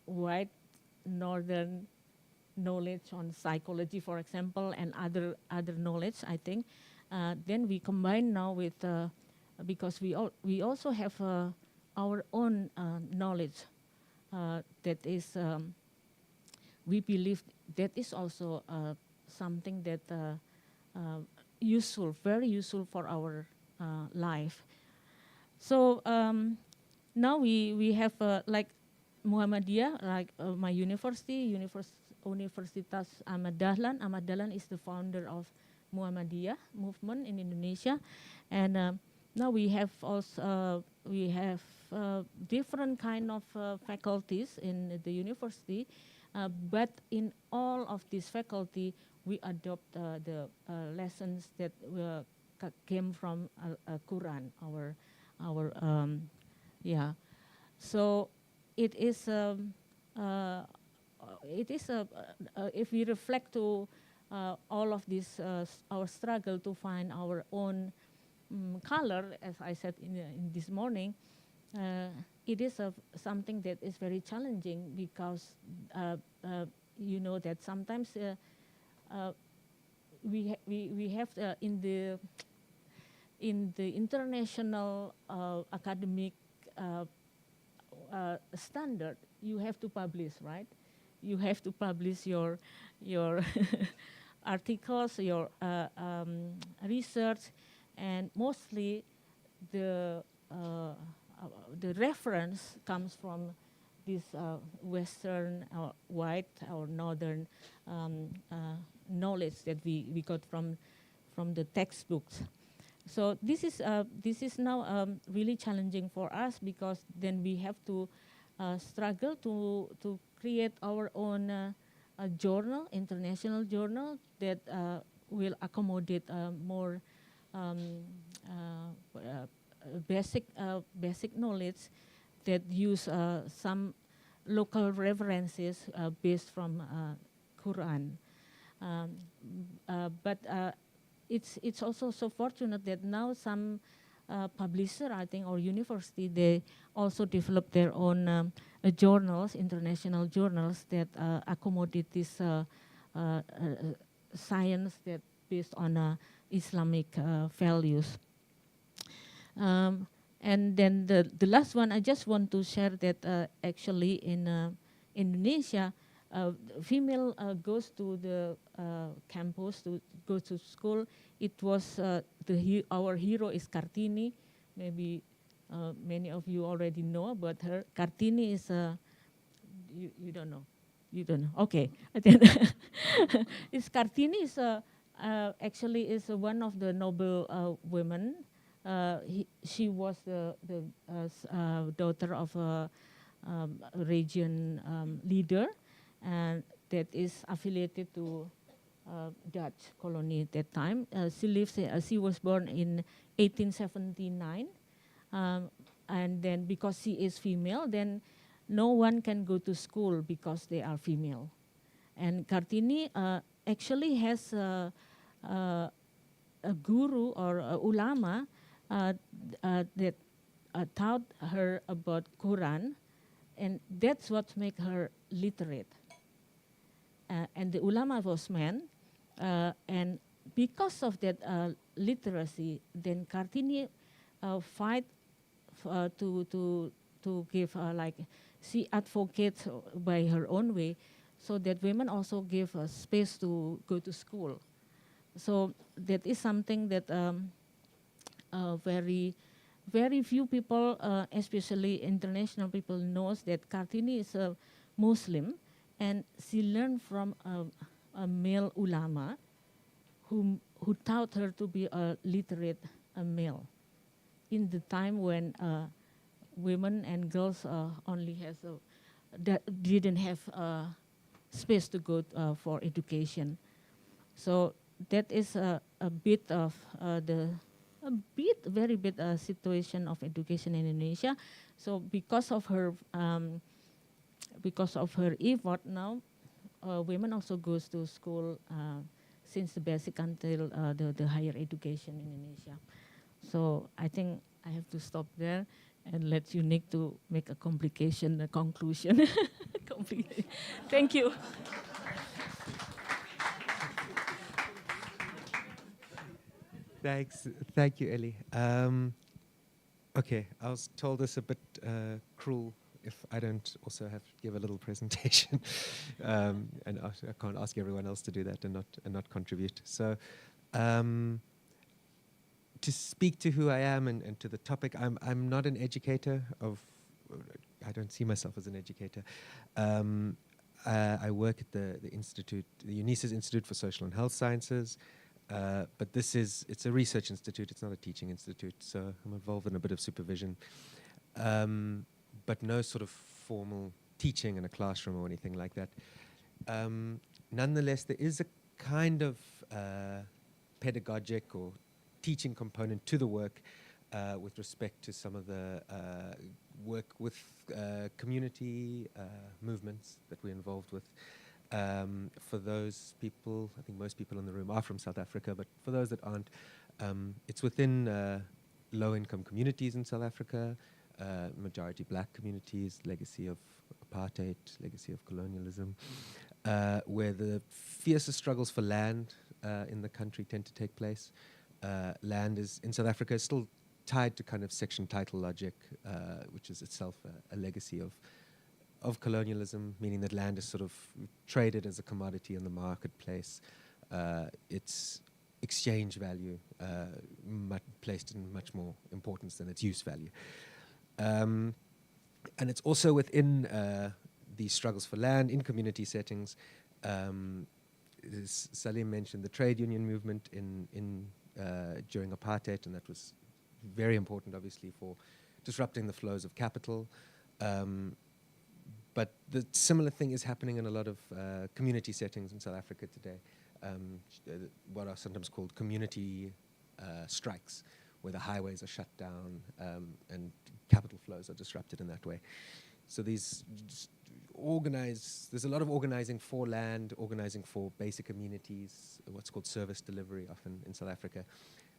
white northern knowledge on psychology, for example, and other knowledge, I think, then we combine now with because we also have our own knowledge that is we believe that is also something that useful, very useful for our life. So now we have like Muhammadiyah, like my university, Universitas Ahmad Dahlan. Ahmad Dahlan is the founder of Muhammadiyah movement in Indonesia, and now we have also different kind of faculties in the university, but in all of these faculty we adopt the lessons that came from Quran, our yeah. So it is if we reflect to all of this our struggle to find our own color, as I said in this morning, it is something that is very challenging because you know that sometimes we have in the international academic standard, you have to publish, right? You have to publish your articles, your research, and mostly the reference comes from this Western or white or northern knowledge that we got from the textbooks. So this is now really challenging for us because then we have to struggle to create our own journal, international journal that will accommodate more basic knowledge that use some local references based from Quran. But it's also so fortunate that now some publisher, I think, or university, they also develop their own journals, international journals that accommodate this science that based on Islamic values. And then the last one, I just want to share that actually in Indonesia, female goes to the campus to go to school. It was our hero is Kartini. Maybe many of you already know about her. Kartini is you don't know. You don't know. Okay. Kartini is actually is one of the noble women. She was the daughter of region leader, and that is affiliated to Dutch colony at that time. She was born in 1879, and then because she is female, then no one can go to school because they are female. And Kartini actually has a guru or a ulama that taught her about Quran, and that's what make her literate. And the ulama was men, and because of that literacy, then Kartini fight to give like she advocates by her own way, so that women also give space to go to school. So that is something that very few people, especially international people, knows that Kartini is a Muslim, and she learned from a male ulama who taught her to be a literate male in the time when women and girls only has that didn't have space to go for education. So that is a bit of very bit situation of education in Indonesia. So because of her effort now, women also goes to school since the basic until the higher education in Indonesia. So I think I have to stop there and let you Nick to make a conclusion. Thank you. Thanks. Thank you, Ellie. Okay, I was told this a bit cruel if I don't also have to give a little presentation, and I can't ask everyone else to do that and not contribute. So, to speak to who I am and to the topic, I'm not an educator of. I don't see myself as an educator. I work at the institute, the UNISA's Institute for Social and Health Sciences. But it's a research institute, it's not a teaching institute, so I'm involved in a bit of supervision. But no sort of formal teaching in a classroom or anything like that. Nonetheless, there is a kind of pedagogic or teaching component to the work with respect to some of the work with community movements that we're involved with. For those people, I think most people in the room are from South Africa, but for those that aren't, it's within low-income communities in South Africa, majority black communities, legacy of apartheid, legacy of colonialism, where the fiercest struggles for land in the country tend to take place. Land is, in South Africa, is still tied to kind of section title logic, which is itself a legacy of colonialism, meaning that land is sort of traded as a commodity in the marketplace. Its exchange value placed in much more importance than its use value. And it's also within these struggles for land in community settings. As Salim mentioned, the trade union movement during apartheid, and that was very important, obviously, for disrupting the flows of capital. But the similar thing is happening in a lot of community settings in South Africa today, what are sometimes called community strikes, where the highways are shut down and capital flows are disrupted in that way. So there's a lot of organizing for land, organizing for basic amenities, what's called service delivery often in South Africa,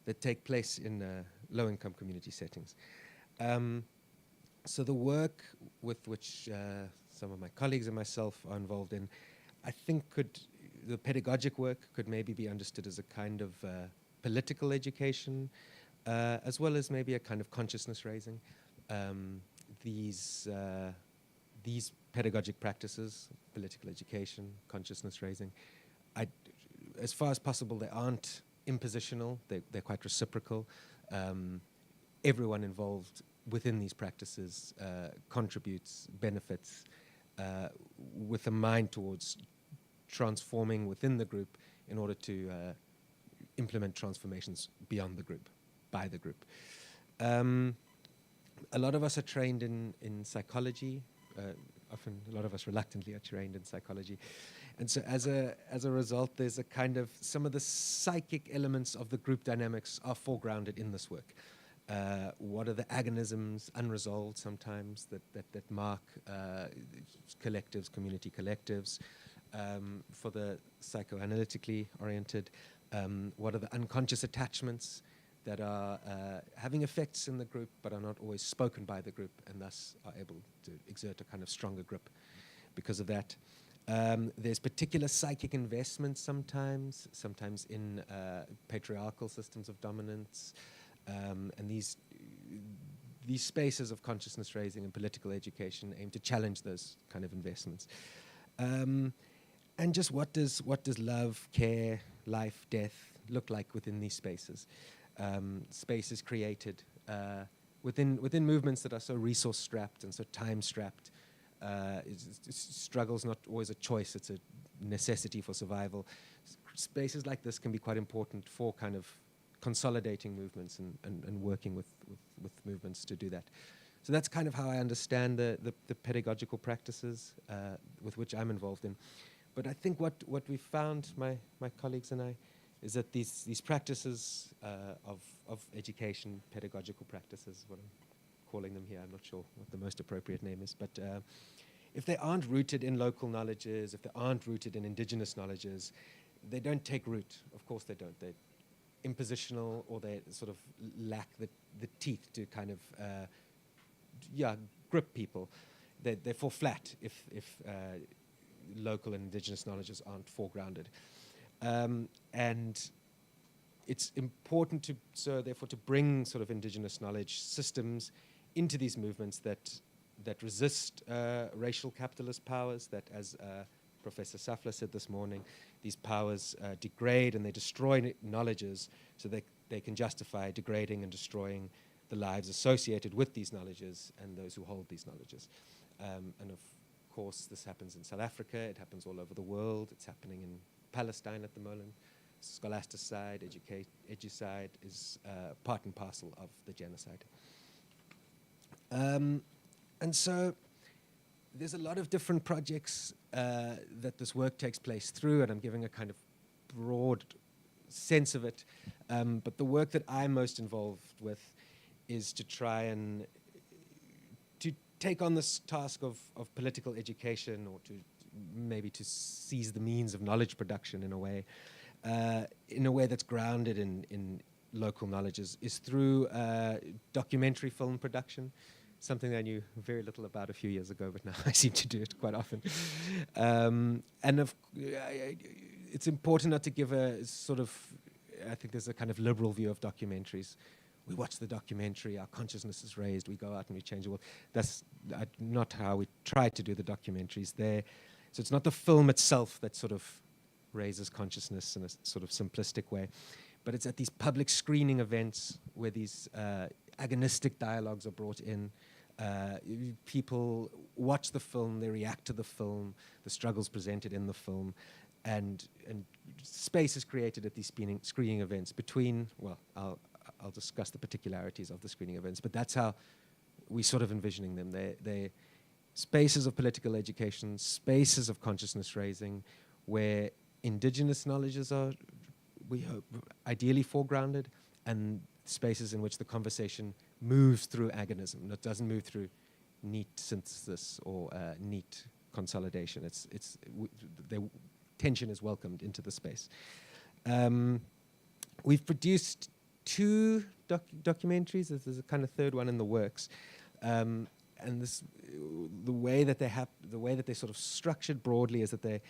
that take place in low-income community settings. So the work with which some of my colleagues and myself are involved in, I think the pedagogic work could maybe be understood as a kind of political education, as well as maybe a kind of consciousness raising. These pedagogic practices, political education, consciousness raising, as far as possible, they aren't impositional, they're quite reciprocal. Everyone involved within these practices contributes, benefits, with a mind towards transforming within the group in order to implement transformations beyond the group, by the group. A lot of us are trained in psychology, Often, a lot of us reluctantly are trained in psychology. And so as a result, there's a kind of, some of the psychic elements of the group dynamics are foregrounded in this work. What are the agonisms, unresolved sometimes, that mark collectives, community collectives? For the psychoanalytically oriented, what are the unconscious attachments that are having effects in the group but are not always spoken by the group, and thus are able to exert a kind of stronger grip because of that. There's particular psychic investments sometimes in patriarchal systems of dominance, and these spaces of consciousness raising and political education aim to challenge those kind of investments. And just what does love, care, life, death look like within these spaces? Spaces created within movements that are so resource strapped and so time strapped. Struggle's not always a choice, it's a necessity for survival. Spaces like this can be quite important for kind of consolidating movements and working with movements to do that. So that's kind of how I understand the pedagogical practices with which I'm involved in. But I think what we found, my colleagues and I, is that these practices of education, pedagogical practices, what I'm calling them here, I'm not sure what the most appropriate name is, but if they aren't rooted in local knowledges, if they aren't rooted in indigenous knowledges, they don't take root. Of course they don't. They're impositional, or they sort of lack the teeth to kind of, grip people. They fall flat if local and indigenous knowledges aren't foregrounded. And it's important therefore to bring sort of indigenous knowledge systems into these movements that resist racial capitalist powers, that, as Professor Safla said this morning, these powers degrade and they destroy knowledges so they can justify degrading and destroying the lives associated with these knowledges and those who hold these knowledges. And of course, this happens in South Africa, it happens all over the world, it's happening in Palestine at the moment. Scholasticide, educide is part and parcel of the genocide. And so there's a lot of different projects that this work takes place through, and I'm giving a kind of broad sense of it. But the work that I'm most involved with is to try and to take on this task of political education, or to maybe to seize the means of knowledge production in a way that's grounded in local knowledges, is through documentary film production, something I knew very little about a few years ago, but now I seem to do it quite often. It's important not to give a sort of, I think there's a kind of liberal view of documentaries. We watch the documentary, our consciousness is raised, we go out and we change the world. That's not how we try to do the documentaries there. So it's not the film itself that sort of raises consciousness in a sort of simplistic way, but it's at these public screening events where these agonistic dialogues are brought in. People watch the film, they react to the film, the struggles presented in the film, and space is created at these screening events between, well, I'll discuss the particularities of the screening events, but that's how we're sort of envisioning them. They're spaces of political education, spaces of consciousness raising, where indigenous knowledges are, we hope, ideally foregrounded, and spaces in which the conversation moves through agonism. It doesn't move through neat synthesis or neat consolidation. The tension is welcomed into the space. We've produced 2 documentaries. There's a kind of third one in the works. And the way that they're sort of structured broadly is that they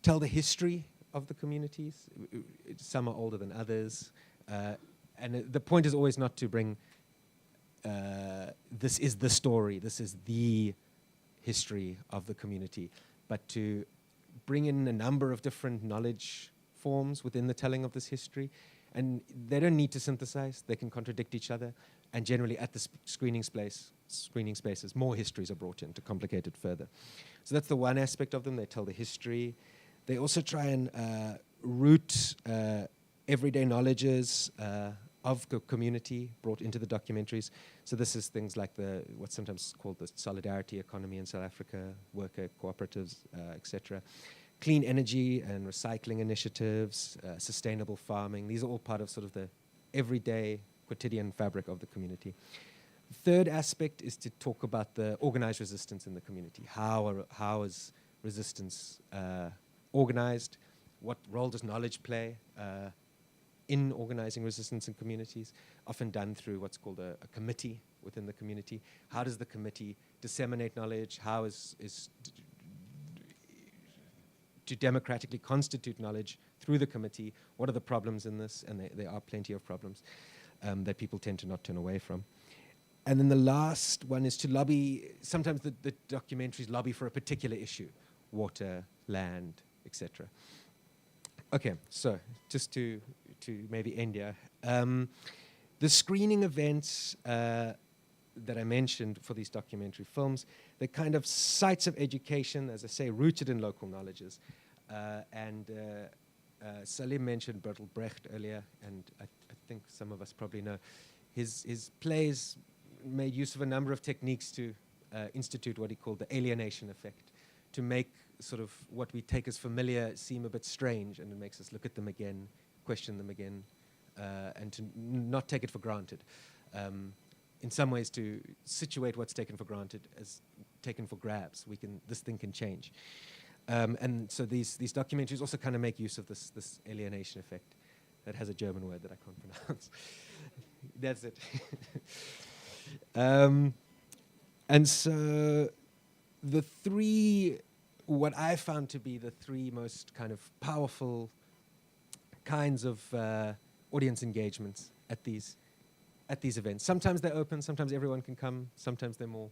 tell the history of the communities. Some are older than others. And the point is always not to bring, this is the story, this is the history of the community, but to bring in a number of different knowledge forms within the telling of this history. And they don't need to synthesize, they can contradict each other. And generally at the screening spaces, more histories are brought in to complicate it further. So that's the one aspect of them. They tell the history. They also try and root everyday knowledges of the community brought into the documentaries. So this is things like what's sometimes called the solidarity economy in South Africa, worker cooperatives, etc. Clean energy and recycling initiatives, sustainable farming. These are all part of sort of the everyday quotidian fabric of the community. The third aspect is to talk about the organized resistance in the community. How is resistance organized? What role does knowledge play in organizing resistance in communities? Often done through what's called a committee within the community. How does the committee disseminate knowledge? How is to democratically constitute knowledge through the committee? What are the problems in this? And there are plenty of problems that people tend to not turn away from. And then the last one is to lobby. Sometimes the documentaries lobby for a particular issue: water, land, etc. Okay, so just to maybe end here. The screening events that I mentioned for these documentary films, they're kind of sites of education, as I say, rooted in local knowledges. Salim mentioned Bertolt Brecht earlier, and I think some of us probably know. His plays made use of a number of techniques to institute what he called the alienation effect, to make sort of what we take as familiar seem a bit strange, and it makes us look at them again, question them again, and to not take it for granted. In some ways, to situate what's taken for granted as taken for grabs. This thing can change. And so these documentaries also kind of make use of this alienation effect. That has a German word that I can't pronounce. That's it. And so what I found to be the three most kind of powerful kinds of audience engagements at these events. Sometimes they're open, sometimes everyone can come, sometimes they're more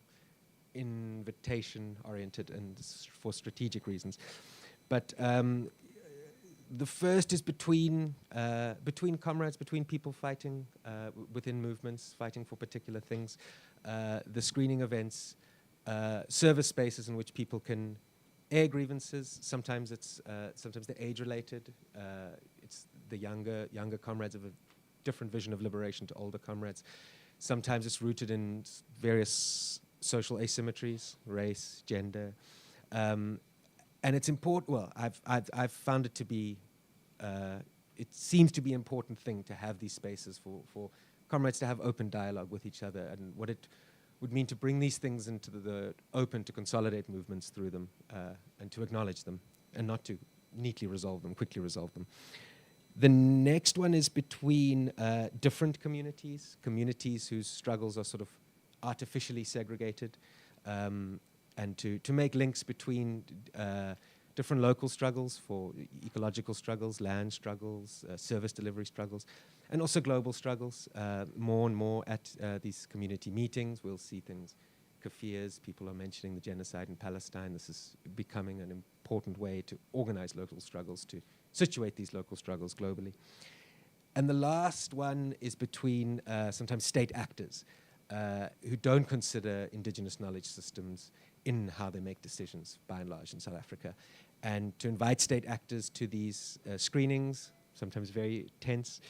invitation-oriented and for strategic reasons. But the first is between comrades, between people fighting within movements, fighting for particular things. The screening events, service spaces in which people can air grievances. Sometimes they're age-related. It's the younger comrades of a different vision of liberation to older comrades. Sometimes it's rooted in various social asymmetries, race, gender. And it's important. Well, I've found it to be. It seems to be an important thing to have these spaces for comrades to have open dialogue with each other, and what it would mean to bring these things into the open, to consolidate movements through them, and to acknowledge them, and not to neatly resolve them, quickly resolve them. The next one is between different communities whose struggles are sort of artificially segregated, and to make links between different local struggles, for ecological struggles, land struggles, service delivery struggles, and also global struggles. More and more at these community meetings, we'll see things, kafirs, people are mentioning the genocide in Palestine. This is becoming an important way to organize local struggles, to situate these local struggles globally. And the last one is between sometimes state actors who don't consider indigenous knowledge systems in how they make decisions, by and large, in South Africa. And to invite state actors to these screenings, sometimes very tense,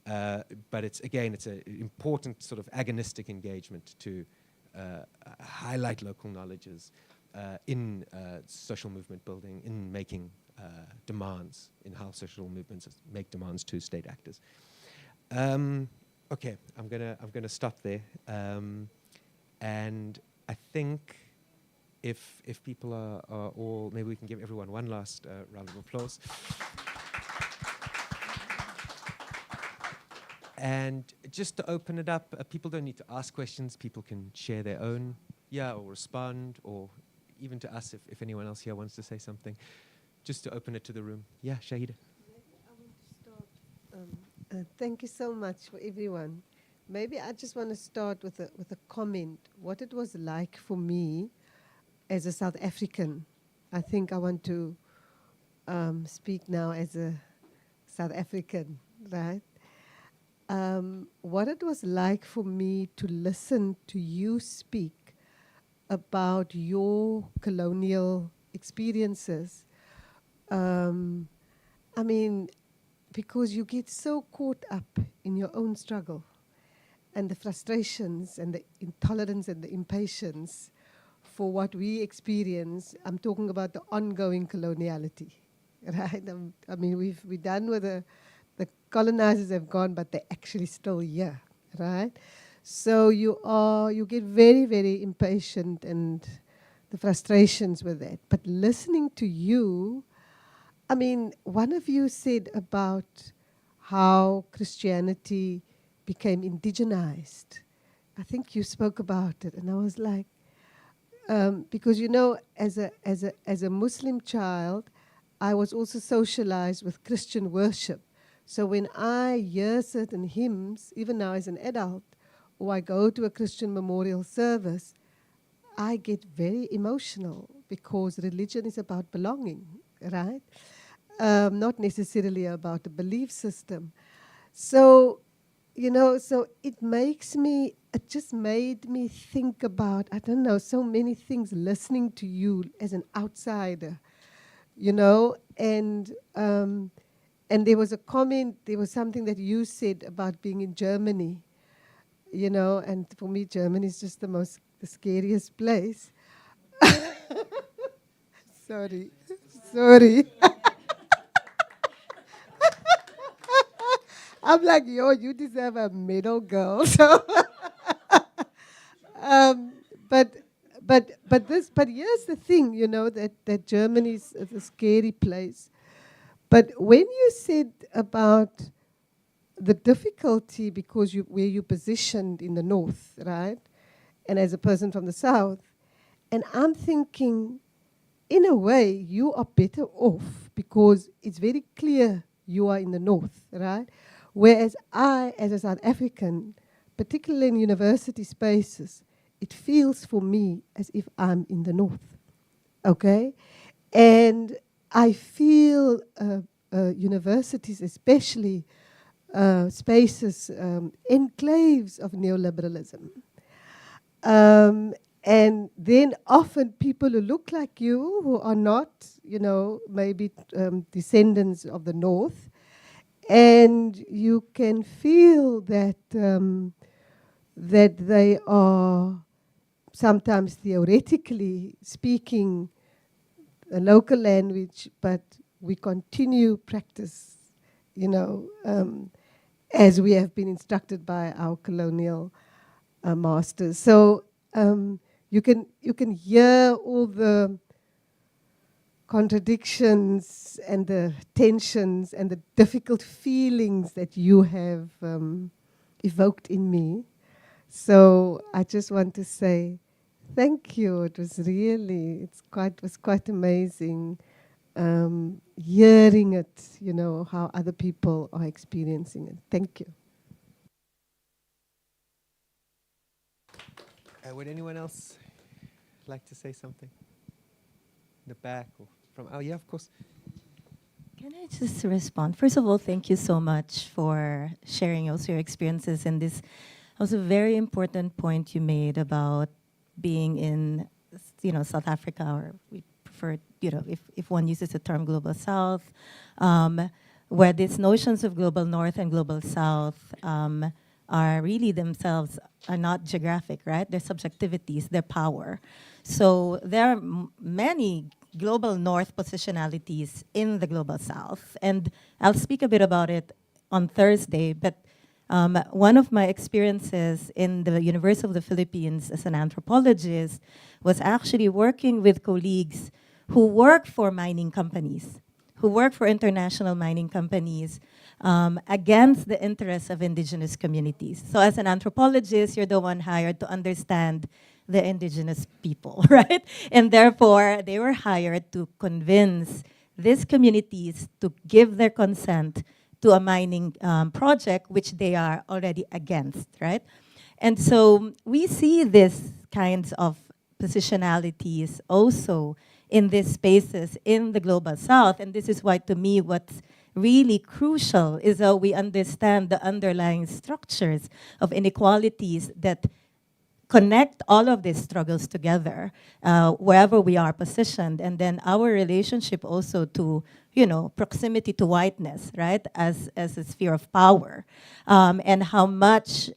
but it's an important sort of agonistic engagement to highlight local knowledges in social movement building, in making demands, in how social movements make demands to state actors. Okay, I'm gonna stop there, and I think if people are all, maybe we can give everyone one last round of applause. And just to open it up, people don't need to ask questions. People can share their own, or respond, or even to us if anyone else here wants to say something. Just to open it to the room. Yeah, Shahida. I want to start. Thank you so much for everyone. Maybe I just want to start with a comment. What it was like for me as a South African. I think I want to speak now as a South African, right? What it was like for me to listen to you speak about your colonial experiences. I mean, because you get so caught up in your own struggle and the frustrations and the intolerance and the impatience for what we experience. I'm talking about the ongoing coloniality, right? I mean, we're done with the colonizers have gone, but they're actually still here, right? So you get very, very impatient and the frustrations with that. But listening to you, I mean, one of you said about how Christianity became indigenized. I think you spoke about it, and I was like, because you know, as a Muslim child, I was also socialized with Christian worship. So when I hear certain hymns, even now as an adult, or I go to a Christian memorial service, I get very emotional because religion is about belonging, right? Not necessarily about a belief system. So, you know, so it just made me think about, I don't know, so many things listening to you as an outsider, you know, and there was a comment, there was something that you said about being in Germany, you know, and for me, Germany is just the scariest place. Sorry. I'm like, yo, you deserve a medal, girl. So, um, but but here's the thing, you know, that Germany is a scary place. But when you said about the difficulty because where you're positioned in the north, right, and as a person from the south, and I'm thinking, in a way, you are better off because it's very clear you are in the north, right? Whereas I, as a South African, particularly in university spaces, it feels for me as if I'm in the north, okay? And I feel universities, especially spaces, enclaves of neoliberalism. And then often people who look like you, who are not, you know, maybe descendants of the North, and you can feel that that they are sometimes theoretically speaking a local language, but we continue practice, you know, as we have been instructed by our colonial masters. So you can hear all the contradictions and the tensions and the difficult feelings that you have evoked in me. So I just want to say thank you. It was quite amazing hearing it, you know, how other people are experiencing it. Thank you. Would anyone else like to say something? In the back or from? Oh yeah, of course. Can I just respond? First of all, thank you so much for sharing also your experiences in this. Also, a very important point you made about being in, you know, South Africa, or we prefer, you know, if one uses the term global South, where these notions of global North and global South are really themselves are not geographic, right? They're subjectivities, they're power. So there are many global North positionalities in the global South. And I'll speak a bit about it on Thursday, but one of my experiences in the University of the Philippines as an anthropologist was actually working with colleagues who work for mining companies, who work for international mining companies against the interests of indigenous communities. So as an anthropologist, you're the one hired to understand the indigenous people, right? And therefore, they were hired to convince these communities to give their consent to a mining project which they are already against, right? And so we see these kinds of positionalities also in these spaces in the global South. And this is why, to me, what's really crucial is how we understand the underlying structures of inequalities that connect all of these struggles together, wherever we are positioned, and then our relationship also to, proximity to whiteness, right, as a sphere of power, and how much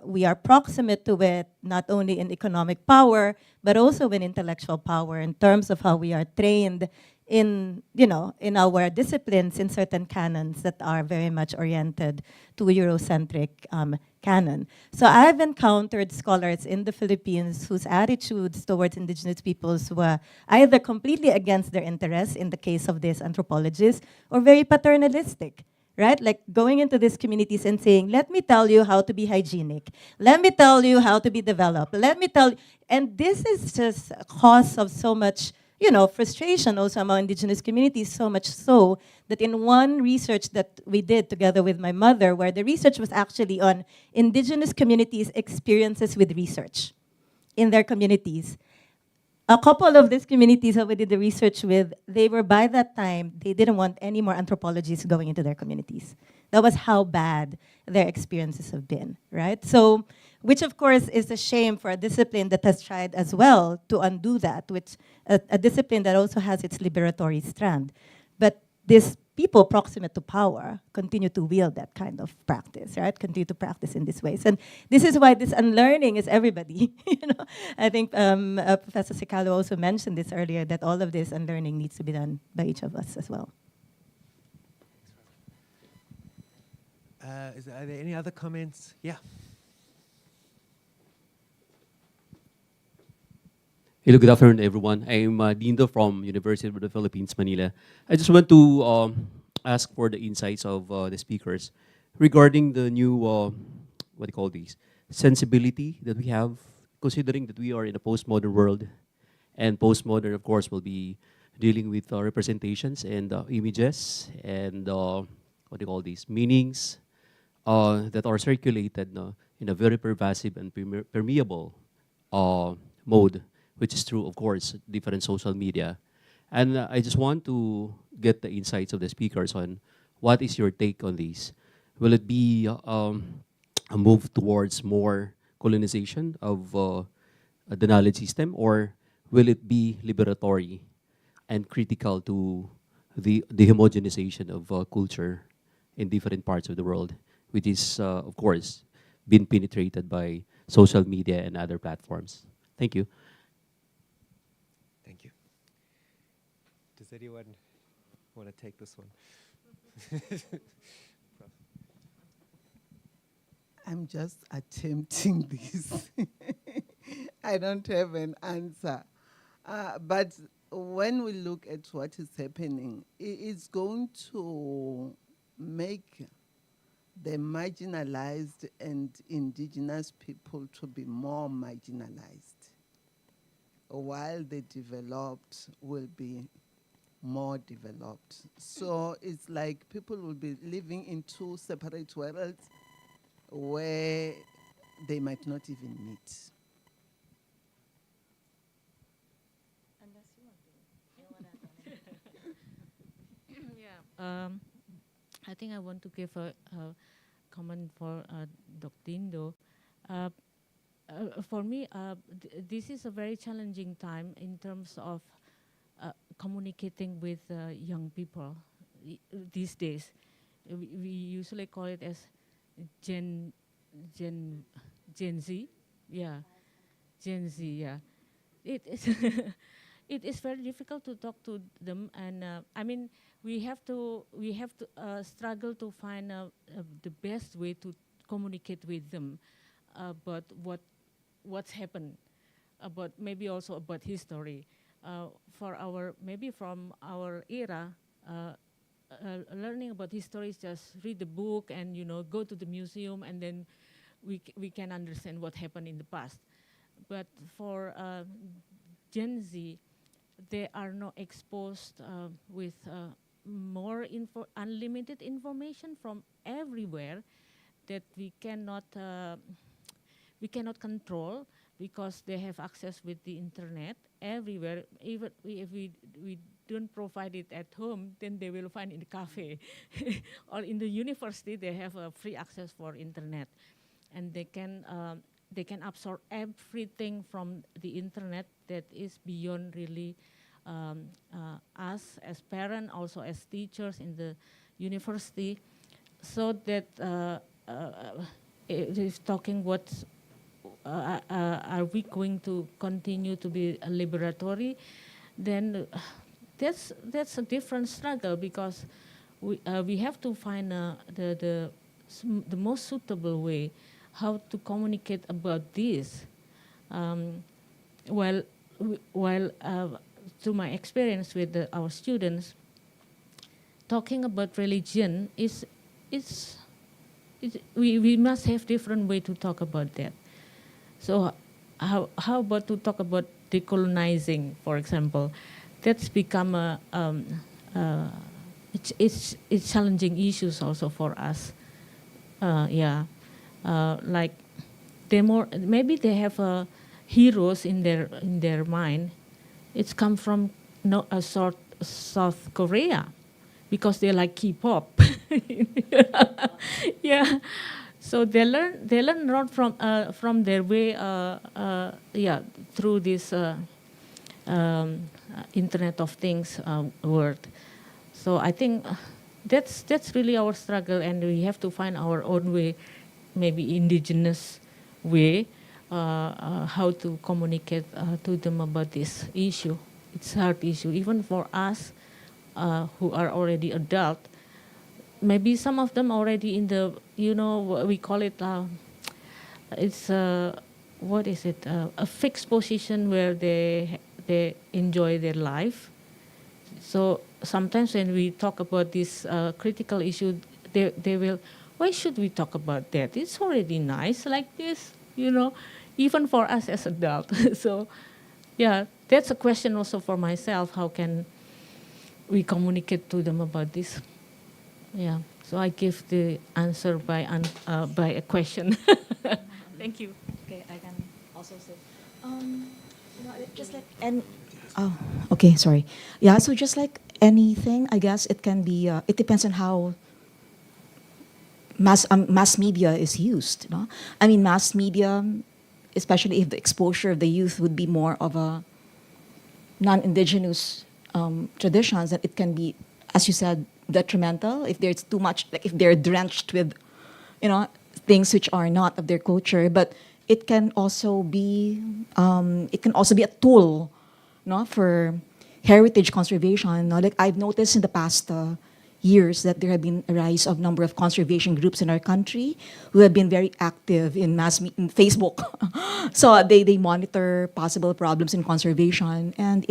we are proximate to it, not only in economic power, but also in intellectual power in terms of how we are trained in our disciplines, in certain canons that are very much oriented to Eurocentric canon. So I've encountered scholars in the Philippines whose attitudes towards indigenous peoples were either completely against their interests, in the case of these anthropologists, or very paternalistic. Right? Like going into these communities and saying, let me tell you how to be hygienic. Let me tell you how to be developed. Let me tell you. And this is just a cause of so much, frustration also among indigenous communities, so much so that in one research that we did together with my mother, where the research was actually on indigenous communities' experiences with research in their communities. A couple of these communities that we did the research with, they were, by that time, they didn't want any more anthropologists going into their communities. That was how bad their experiences have been, right? So, which of course is a shame for a discipline that has tried as well to undo that, which a discipline that also has its liberatory strand. But these people proximate to power continue to wield that kind of practice, right? Continue to practice in these ways. And this is why this unlearning is everybody. I think Professor Sicalo also mentioned this earlier, that all of this unlearning needs to be done by each of us as well. Are there any other comments? Yeah. Hello, good afternoon, everyone. I'm Dindo from University of the Philippines, Manila. I just want to ask for the insights of the speakers regarding the new, what do you call these, sensibility that we have, considering that we are in a postmodern world, and postmodern, of course, will be dealing with representations and images and what do you call these, meanings that are circulated in a very pervasive and permeable mode, which is true, of course, different social media. And I just want to get the insights of the speakers on what is your take on these. Will it be a move towards more colonization of the knowledge system, or will it be liberatory and critical to the homogenization of culture in different parts of the world, which is, of course, been penetrated by social media and other platforms? Thank you. Thank you. Does anyone want to take this one? I'm just attempting this. I don't have an answer. But when we look at what is happening, it's going to make the marginalized and indigenous people to be more marginalized, while the developed will be more developed. So it's like people will be living in two separate worlds where they might not even meet. Yeah. I think I want to give a comment for Dr. Dindo. For me, this is a very challenging time in terms of communicating with young people these days. We usually call it as Gen Z. Yeah, Gen Z. Yeah, it is. It is very difficult to talk to them, and I mean, we have to struggle to find the best way to communicate with them about what's happened, about maybe also about history. For our, maybe from our era, learning about history is just read the book and go to the museum, and then we can understand what happened in the past. But for Gen Z, they are not exposed with more unlimited information from everywhere that we cannot control, because they have access with the internet everywhere. Even if we don't provide it at home, then they will find in the cafe or in the university. They have free access for internet, and they can they can absorb everything from the internet that is beyond really us as parents, also as teachers in the university, so that it is talking what are we going to continue to be a liberatory, then that's a different struggle, because we have to find the most suitable way how to communicate about this. While through my experience with our students, talking about religion we must have different way to talk about that. So how about to talk about decolonizing, for example? That's become it's challenging issues also for us. Like maybe they have heroes in their mind. It's come from South Korea, because they like K-pop. Yeah, so they learn a lot from their way. Through this Internet of Things world. So I think that's really our struggle, and we have to find our own way, maybe indigenous way, how to communicate to them about this issue. It's a hard issue, even for us who are already adult. Maybe some of them already in the, we call it, it's what is it? A fixed position where they enjoy their life. So sometimes when we talk about this critical issue, they will, why should we talk about that? It's already nice like this, even for us as adults. So yeah, that's a question also for myself. How can we communicate to them about this? Yeah, so I give the answer by a question. Thank you. Okay, I can also say, just like okay, sorry. Yeah, so just like anything, I guess it can be. It depends on how mass media is used. No, I mean mass media, especially if the exposure of the youth would be more of a non-indigenous traditions, that it can be, as you said, detrimental if there's too much, like if they're drenched with, things which are not of their culture. But it can also be a tool, for heritage conservation. No? Like I've noticed in the past years that there have been a rise of number of conservation groups in our country who have been very active in in Facebook. So they monitor possible problems in conservation, and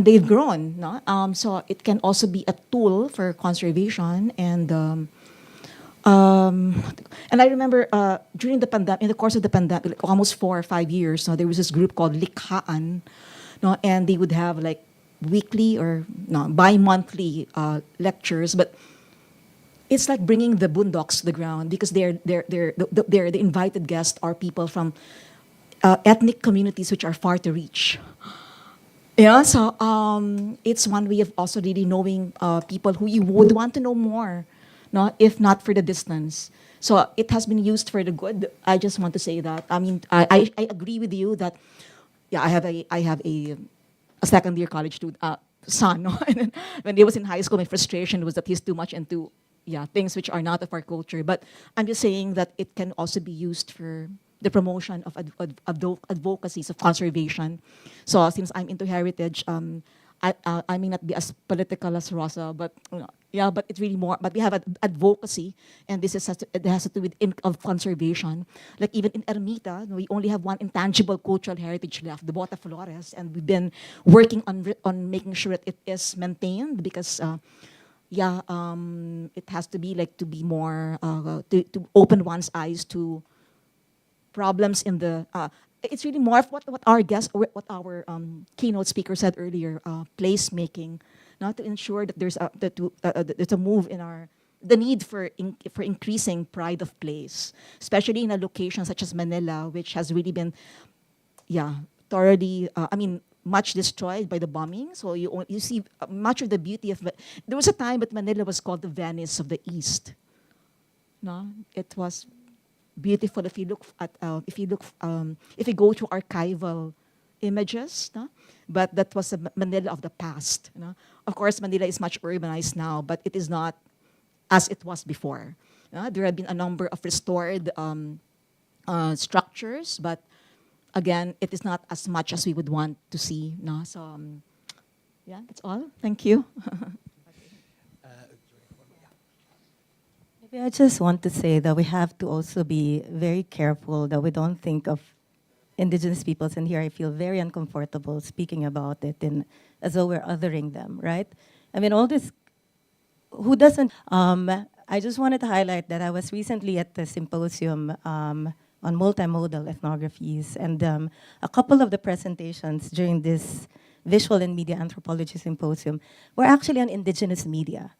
they've grown. No? So it can also be a tool for conservation. And I remember during the pandemic, in the course of the pandemic, like almost 4 or 5 years, there was this group called Likhaan, no, and they would have like weekly or bi-monthly lectures, but it's like bringing the boondocks to the ground, because the invited guests are people from ethnic communities which are far to reach. Yeah, so it's one way of also really knowing people who you would want to know more, no, if not for the distance. So it has been used for the good. I just want to say that. I mean, I agree with you that, yeah, I have a second year college student son. No? And then when he was in high school, my frustration was that he's too much into things which are not of our culture. But I'm just saying that it can also be used for the promotion of advocacies of conservation. So since I'm into heritage, I may not be as political as Rosa, but but it's really more. But we have advocacy, and this it has to do with of conservation. Like even in Ermita, we only have one intangible cultural heritage left, the Bota Flores, and we've been working on making sure that it is maintained, because it has to be like to be more to open one's eyes to problems in the. It's really more of what our guest, or what our keynote speaker said earlier, placemaking, not to ensure that there's a move in the need for increasing pride of place, especially in a location such as Manila, which has really been, thoroughly, much destroyed by the bombing. So you see much of the beauty of it. There was a time that Manila was called the Venice of the East. No, it was. beautiful if you look if you go to archival images, no? But that was a Manila of the past. You know? Of course, Manila is much urbanized now, but it is not as it was before. There have been a number of restored structures, but again, it is not as much as we would want to see. No? So, yeah, that's all. Thank you. Maybe I just want to say that we have to also be very careful that we don't think of indigenous peoples, and here I feel very uncomfortable speaking about it as though we're othering them, right? I mean, all this, who doesn't, I just wanted to highlight that I was recently at the symposium on multimodal ethnographies, and a couple of the presentations during this visual and media anthropology symposium were actually on indigenous media,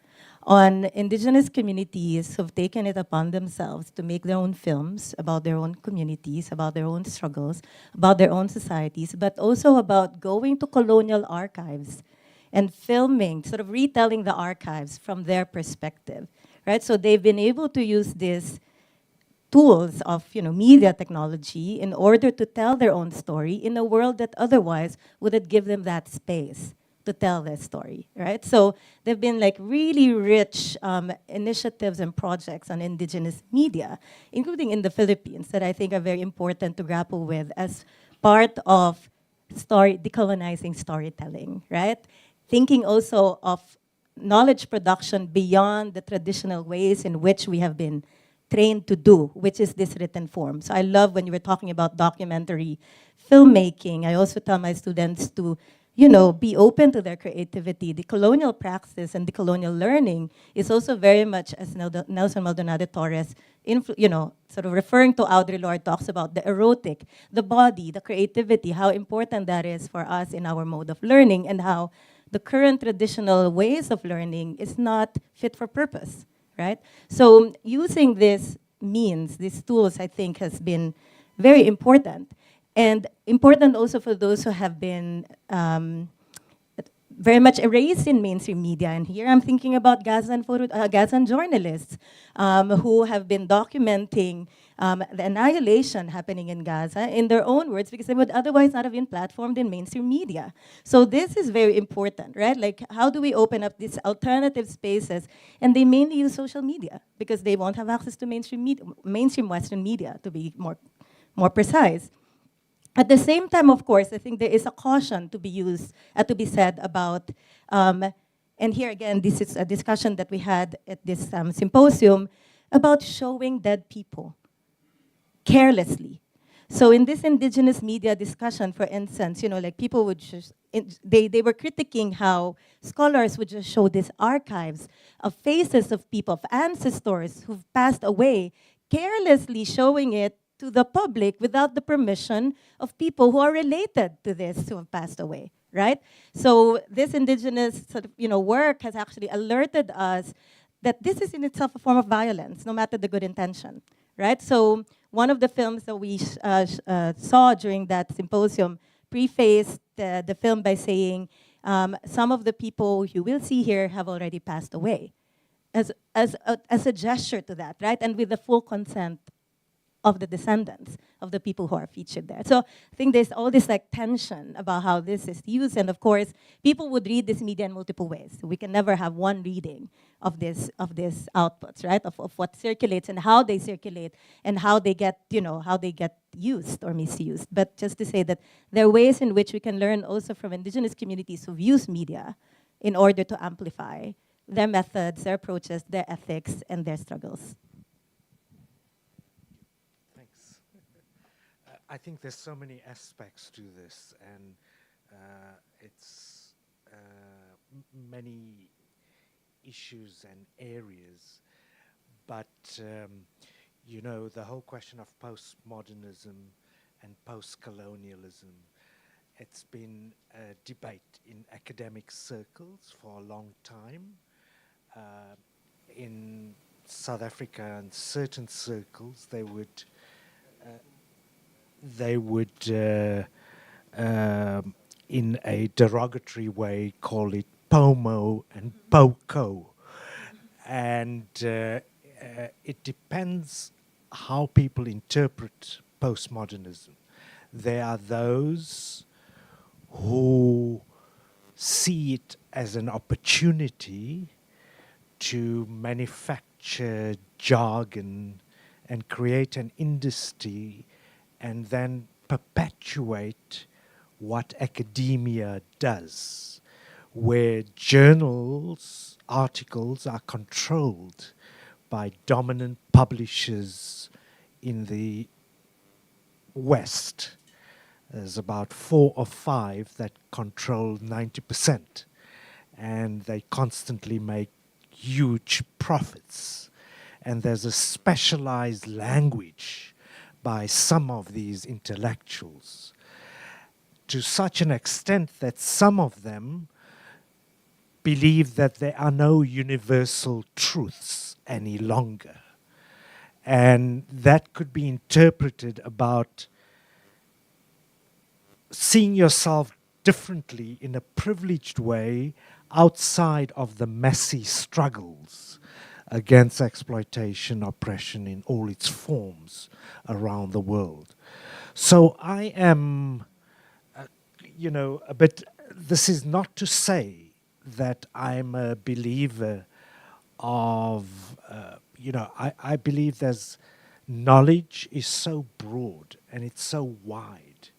on indigenous communities who've taken it upon themselves to make their own films about their own communities, about their own struggles, about their own societies, but also about going to colonial archives and filming, sort of retelling the archives from their perspective, right? So they've been able to use these tools of media technology in order to tell their own story in a world that otherwise wouldn't give them that space to tell their story, right? So there've been like really rich initiatives and projects on indigenous media, including in the Philippines, that I think are very important to grapple with as part of decolonizing storytelling, right? Thinking also of knowledge production beyond the traditional ways in which we have been trained to do, which is this written form. So I love when you were talking about documentary filmmaking. I also tell my students to be open to their creativity. The colonial praxis and the colonial learning is also very much, as Nelson Maldonado Torres, sort of referring to Audre Lorde, talks about the erotic, the body, the creativity, how important that is for us in our mode of learning, and how the current traditional ways of learning is not fit for purpose, right? So using these tools, I think has been very important. And important also for those who have been very much erased in mainstream media. And here I'm thinking about Gazan journalists who have been documenting the annihilation happening in Gaza in their own words, because they would otherwise not have been platformed in mainstream media. So this is very important, right? Like, how do we open up these alternative spaces? And they mainly use social media because they won't have access to mainstream Western media, to be more precise. At the same time, of course, I think there is a caution to be said about, and here again, this is a discussion that we had at this symposium about showing dead people carelessly. So in this indigenous media discussion, for instance, like people would just, they were critiquing how scholars would just show these archives of faces of people, of ancestors who've passed away, carelessly showing it to the public without the permission of people who are related to this who have passed away, right? So this indigenous sort of, work has actually alerted us that this is in itself a form of violence, no matter the good intention, right? So one of the films that we saw during that symposium prefaced the film by saying, some of the people you will see here have already passed away, as a gesture to that, right? And with the full consent of the descendants of the people who are featured there. So I think there's all this like tension about how this is used, and of course, people would read this media in multiple ways. So we can never have one reading of this outputs, right? Of what circulates and how they circulate and how they get, how they get used or misused. But just to say that there are ways in which we can learn also from indigenous communities who've used media in order to amplify their methods, their approaches, their ethics, and their struggles. I think there's so many aspects to this, and it's many issues and areas. But, the whole question of postmodernism and post-colonialism, it's been a debate in academic circles for a long time. In South Africa, in certain circles, they would in a derogatory way, call it POMO and POCO. And it depends how people interpret postmodernism. There are those who see it as an opportunity to manufacture jargon and create an industry and then perpetuate what academia does, where journals, articles are controlled by dominant publishers in the West. There's about 4 or 5 that control 90%, and they constantly make huge profits. And there's a specialized language by some of these intellectuals, to such an extent that some of them believe that there are no universal truths any longer. And that could be interpreted about seeing yourself differently in a privileged way outside of the messy struggles against exploitation, oppression in all its forms around the world. So I am, a bit, this is not to say that I'm a believer of, I believe there's knowledge is so broad and it's so wide,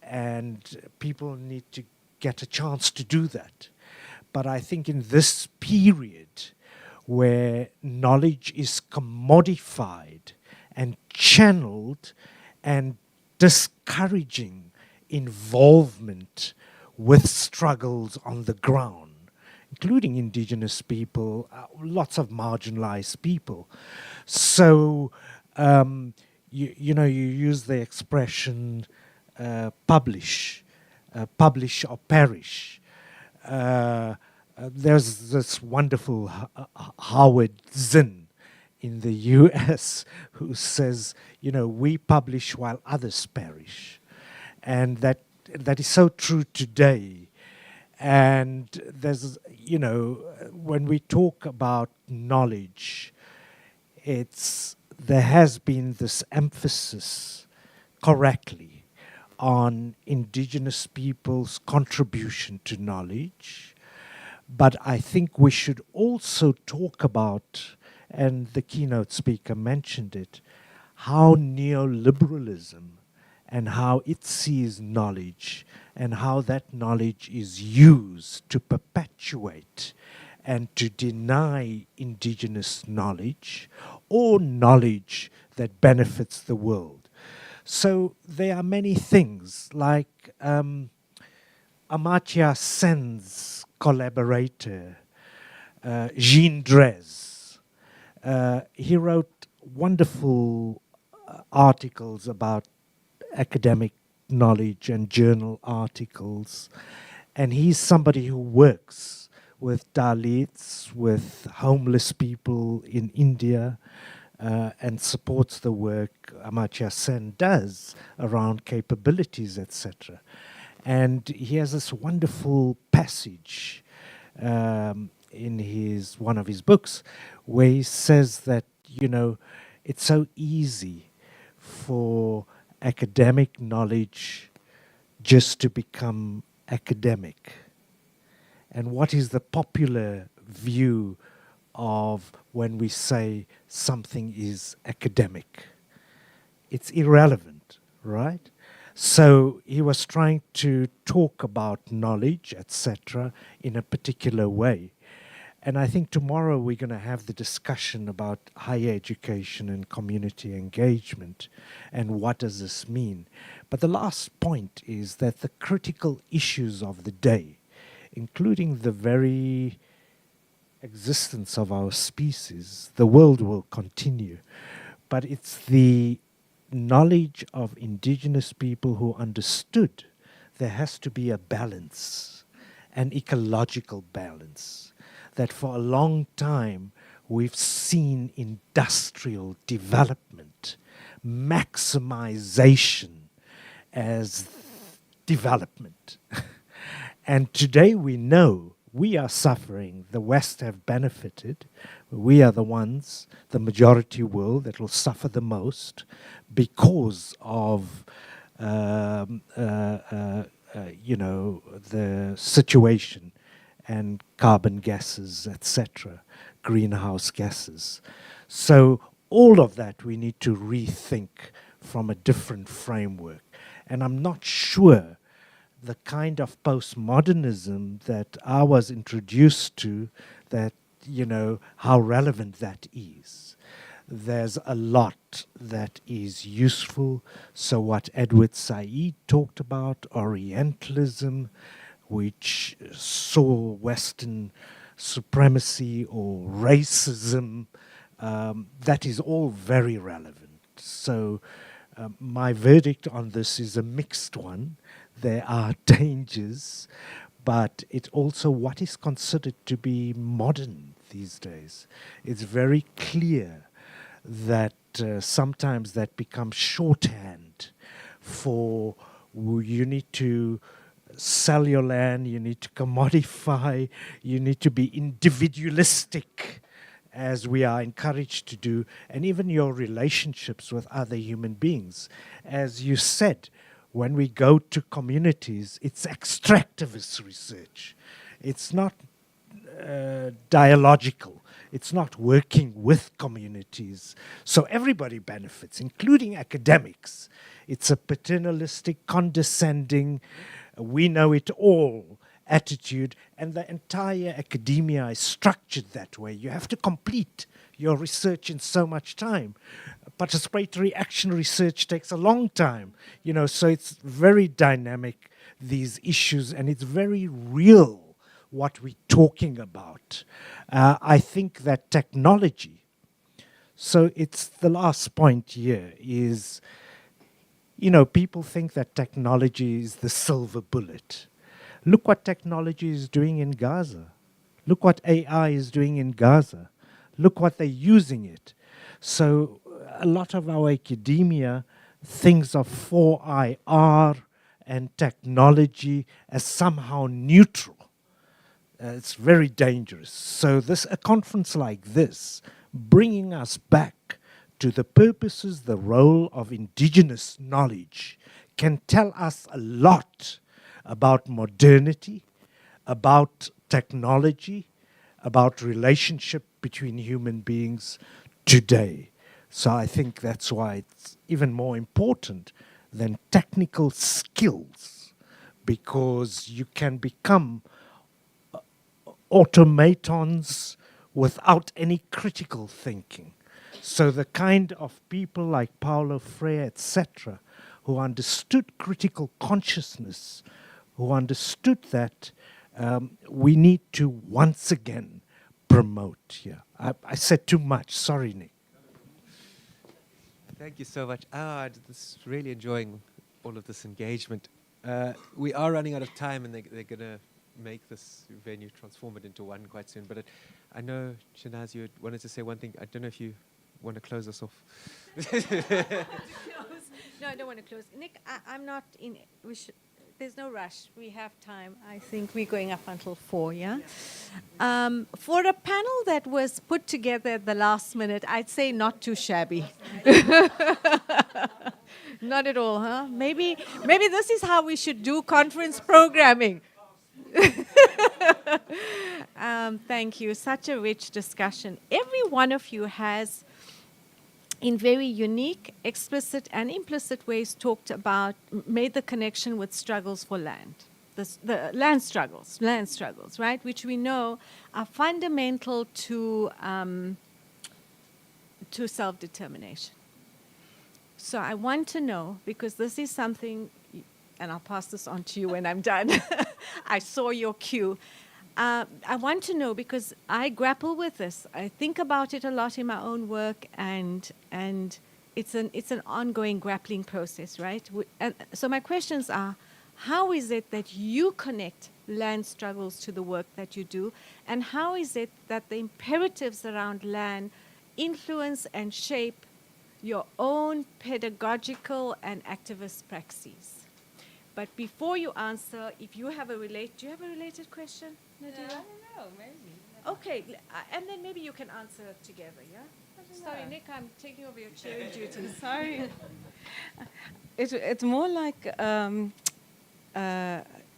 and people need to get a chance to do that. But I think in this period where knowledge is commodified and channeled and discouraging involvement with struggles on the ground, including indigenous people, lots of marginalized people. So, you use the expression publish or perish. There's this wonderful Howard Zinn in the US who says, we publish while others perish. And that is so true today. And there's, when we talk about knowledge, there has been this emphasis correctly on indigenous people's contribution to knowledge. But I think we should also talk about, and the keynote speaker mentioned it, how neoliberalism and how it sees knowledge and how that knowledge is used to perpetuate and to deny indigenous knowledge or knowledge that benefits the world. So there are many things like Amartya Sen's collaborator, Jean Drèze. He wrote wonderful articles about academic knowledge and journal articles. And he's somebody who works with Dalits, with homeless people in India, and supports the work Amartya Sen does around capabilities, etc. And he has this wonderful passage in one of his books where he says that, it's so easy for academic knowledge just to become academic. And what is the popular view of when we say something is academic? It's irrelevant, right? So he was trying to talk about knowledge, etc., in a particular way. And I think tomorrow we're going to have the discussion about higher education and community engagement and what does this mean. But the last point is that the critical issues of the day, including the very existence of our species, the world will continue. But it's the knowledge of indigenous people who understood there has to be a balance, an ecological balance. That for a long time we've seen industrial development, maximization as development. And today we know we are suffering. The West have benefited. we are the ones, the majority world, that will suffer the most because of, the situation and carbon gases, etc., greenhouse gases. So all of that we need to rethink from a different framework. And I'm not sure the kind of postmodernism that I was introduced to, that, how relevant that is. There's a lot that is useful. So what Edward Said talked about, Orientalism, which saw Western supremacy or racism, that is all very relevant. So my verdict on this is a mixed one. There are dangers, but it's also what is considered to be modern these days. It's very clear that sometimes that becomes shorthand for you need to sell your land, you need to commodify, you need to be individualistic, as we are encouraged to do, and even your relationships with other human beings. As you said, when we go to communities, it's extractivist research. It's not dialogical. It's not working with communities. So everybody benefits, including academics. It's a paternalistic, condescending, we know it all attitude, and the entire academia is structured that way. You have to complete your research in so much time. Participatory action research takes a long time, so it's very dynamic, these issues, and it's very real what we're talking about. I think that technology, so it's the last point here is, people think that technology is the silver bullet. Look what technology is doing in Gaza. Look what AI is doing in Gaza. Look what they're using it. So a lot of our academia thinks of 4IR and technology as somehow neutral. It's very dangerous. So a conference like this, bringing us back to the purposes, the role of indigenous knowledge, can tell us a lot about modernity, about technology, about relationship between human beings today. So I think that's why it's even more important than technical skills, because you can become automatons without any critical thinking. So the kind of people like Paulo Freire, etc., who understood critical consciousness, who understood that we need to once again promote here. I said too much. Sorry, Nick. Thank you so much. This really enjoying all of this engagement. We are running out of time, and they're going to make this venue, transform it into one quite soon. But I know, Shanaz, you wanted to say one thing. I don't know if you want to close us off. No, I don't want to close. Nick, I'm not in. There's no rush. We have time. I think we're going up until 4, yeah? For a panel that was put together at the last minute, I'd say not too shabby. Not at all, huh? Maybe this is how we should do conference programming. Thank you. Such a rich discussion. Every one of you has, in very unique, explicit and implicit ways, talked about, made the connection with struggles for land. The land struggles, right? Which we know are fundamental to self-determination. So I want to know, because this is something, and I'll pass this on to you when I'm done. I saw your cue. I want to know, because I grapple with this. I think about it a lot in my own work, and it's an ongoing grappling process, right? And so my questions are, how is it that you connect land struggles to the work that you do, and how is it that the imperatives around land influence and shape your own pedagogical and activist praxis? But before you answer, if you have do you have a related question, Nadira? I don't know, maybe. Okay, and then maybe you can answer together, yeah? Sorry, Nick, I'm taking over your chairing duties. Sorry. It's more like,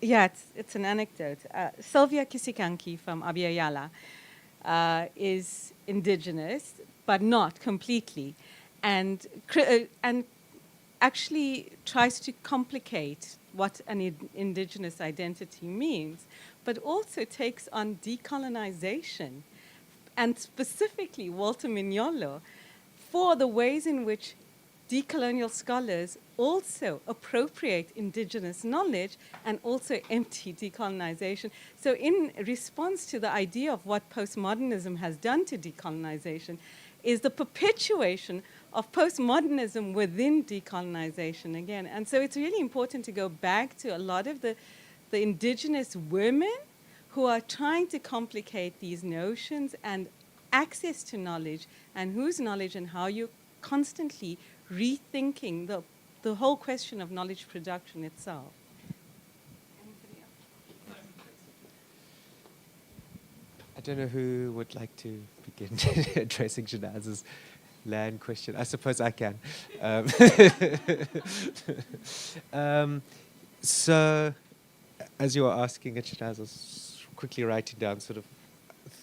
yeah, it's an anecdote. Sylvia Kisikanki from Abiyala is indigenous, but not completely, and actually tries to complicate what an indigenous identity means, but also takes on decolonization, and specifically Walter Mignolo, for the ways in which decolonial scholars also appropriate indigenous knowledge and also empty decolonization. So in response to the idea of what postmodernism has done to decolonization is the perpetuation of postmodernism within decolonization again. And so it's really important to go back to a lot of the indigenous women who are trying to complicate these notions and access to knowledge, and whose knowledge and how you're constantly rethinking the whole question of knowledge production itself. I don't know who would like to begin addressing Shanaz's land question. I suppose I can. So, as you were asking it, Shanaz, I was quickly writing down sort of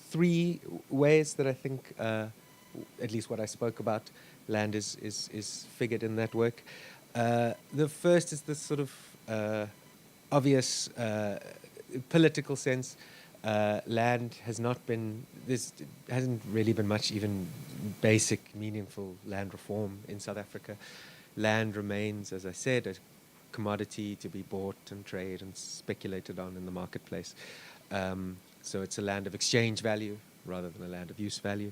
3 ways that I think, at least what I spoke about, land is figured in that work. The first is this sort of obvious political sense. Land has not been, hasn't really been much even basic, meaningful land reform in South Africa. Land remains, as I said, a commodity to be bought and traded and speculated on in the marketplace. So it's a land of exchange value rather than a land of use value.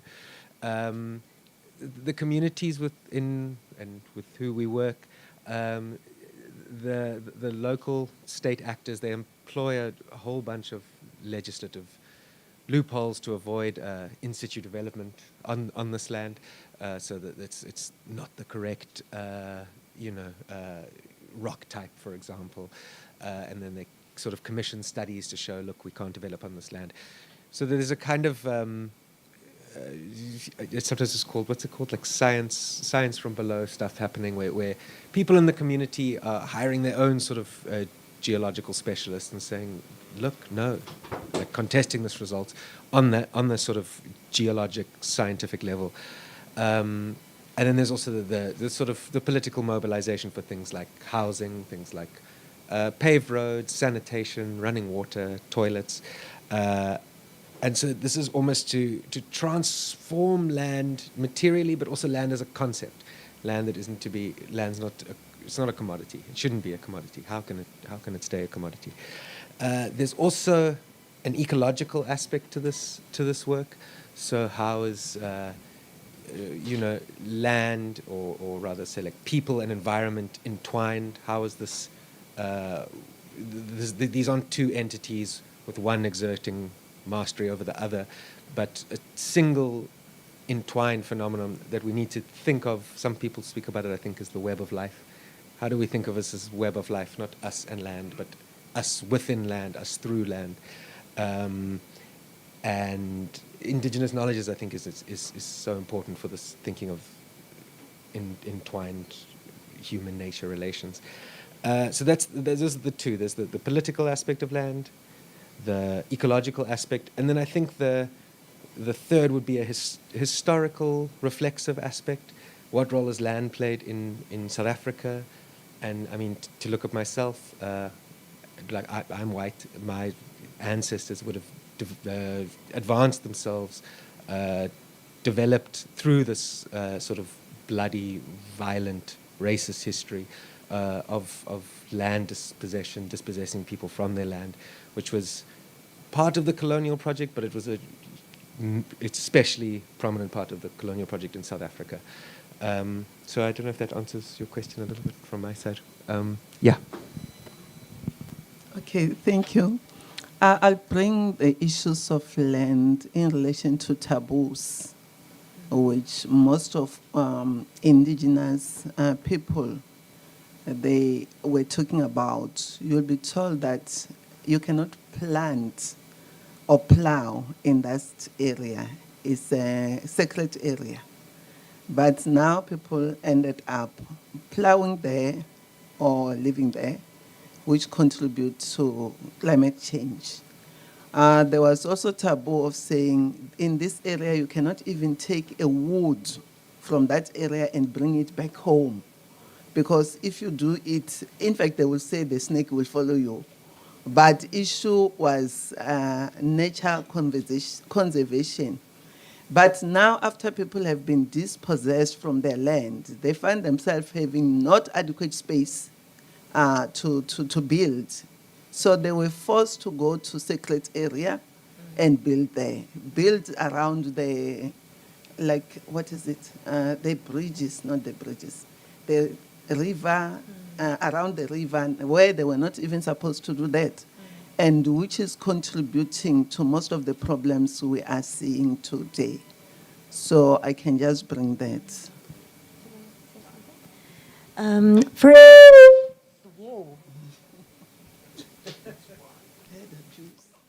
The communities within and with who we work, the local state actors, they employ a whole bunch of legislative loopholes to avoid in-situ development on this land, so that it's not the correct, rock type, for example, and then they sort of commission studies to show, look, we can't develop on this land. So there's a kind of sometimes it's called, what's it called, like science from below stuff happening, where people in the community are hiring their own sort of geological specialists and saying, look, no, like contesting this result on the sort of geologic scientific level. And then there's also the sort of the political mobilization for things like housing, things like paved roads, sanitation, running water, toilets. And so this is almost to transform land materially, but also land as a concept. Land that isn't to be, it's not a commodity. It shouldn't be a commodity. How can it stay a commodity? There's also an ecological aspect to this work. So how is land, or rather say like people and environment entwined? How is this? These aren't two entities with one exerting mastery over the other, but a single entwined phenomenon that we need to think of. Some people speak about it, I think, as the web of life. How do we think of us as web of life, not us and land, but us within land, us through land? And indigenous knowledges, I think, is so important for this thinking of entwined human nature relations. So those are the two. There's the political aspect of land, the ecological aspect, and then I think the third would be a historical, reflexive aspect. What role has land played in South Africa? And I mean, to look at myself, I'm white. My ancestors would have advanced themselves, developed through this sort of bloody, violent, racist history of land dispossessing people from their land, which was part of the colonial project, but it's especially prominent part of the colonial project in South Africa. So I don't know if that answers your question a little bit from my side. Yeah. Okay, thank you. I'll bring the issues of land in relation to taboos, which most of indigenous people, they were talking about. You'll be told that you cannot plant or plow in that area. It's a sacred area. But now people ended up plowing there or living there, which contribute to climate change. There was also taboo of saying in this area you cannot even take a wood from that area and bring it back home. Because if you do it, in fact, they will say the snake will follow you. But issue was nature conservation. But now, after people have been dispossessed from their land, they find themselves having not adequate space to build. So they were forced to go to sacred area and build there. Build around the, like, what is it? The bridges, not the bridges. The river, around the river, where they were not even supposed to do that. And which is contributing to most of the problems we are seeing today. So I can just bring that. For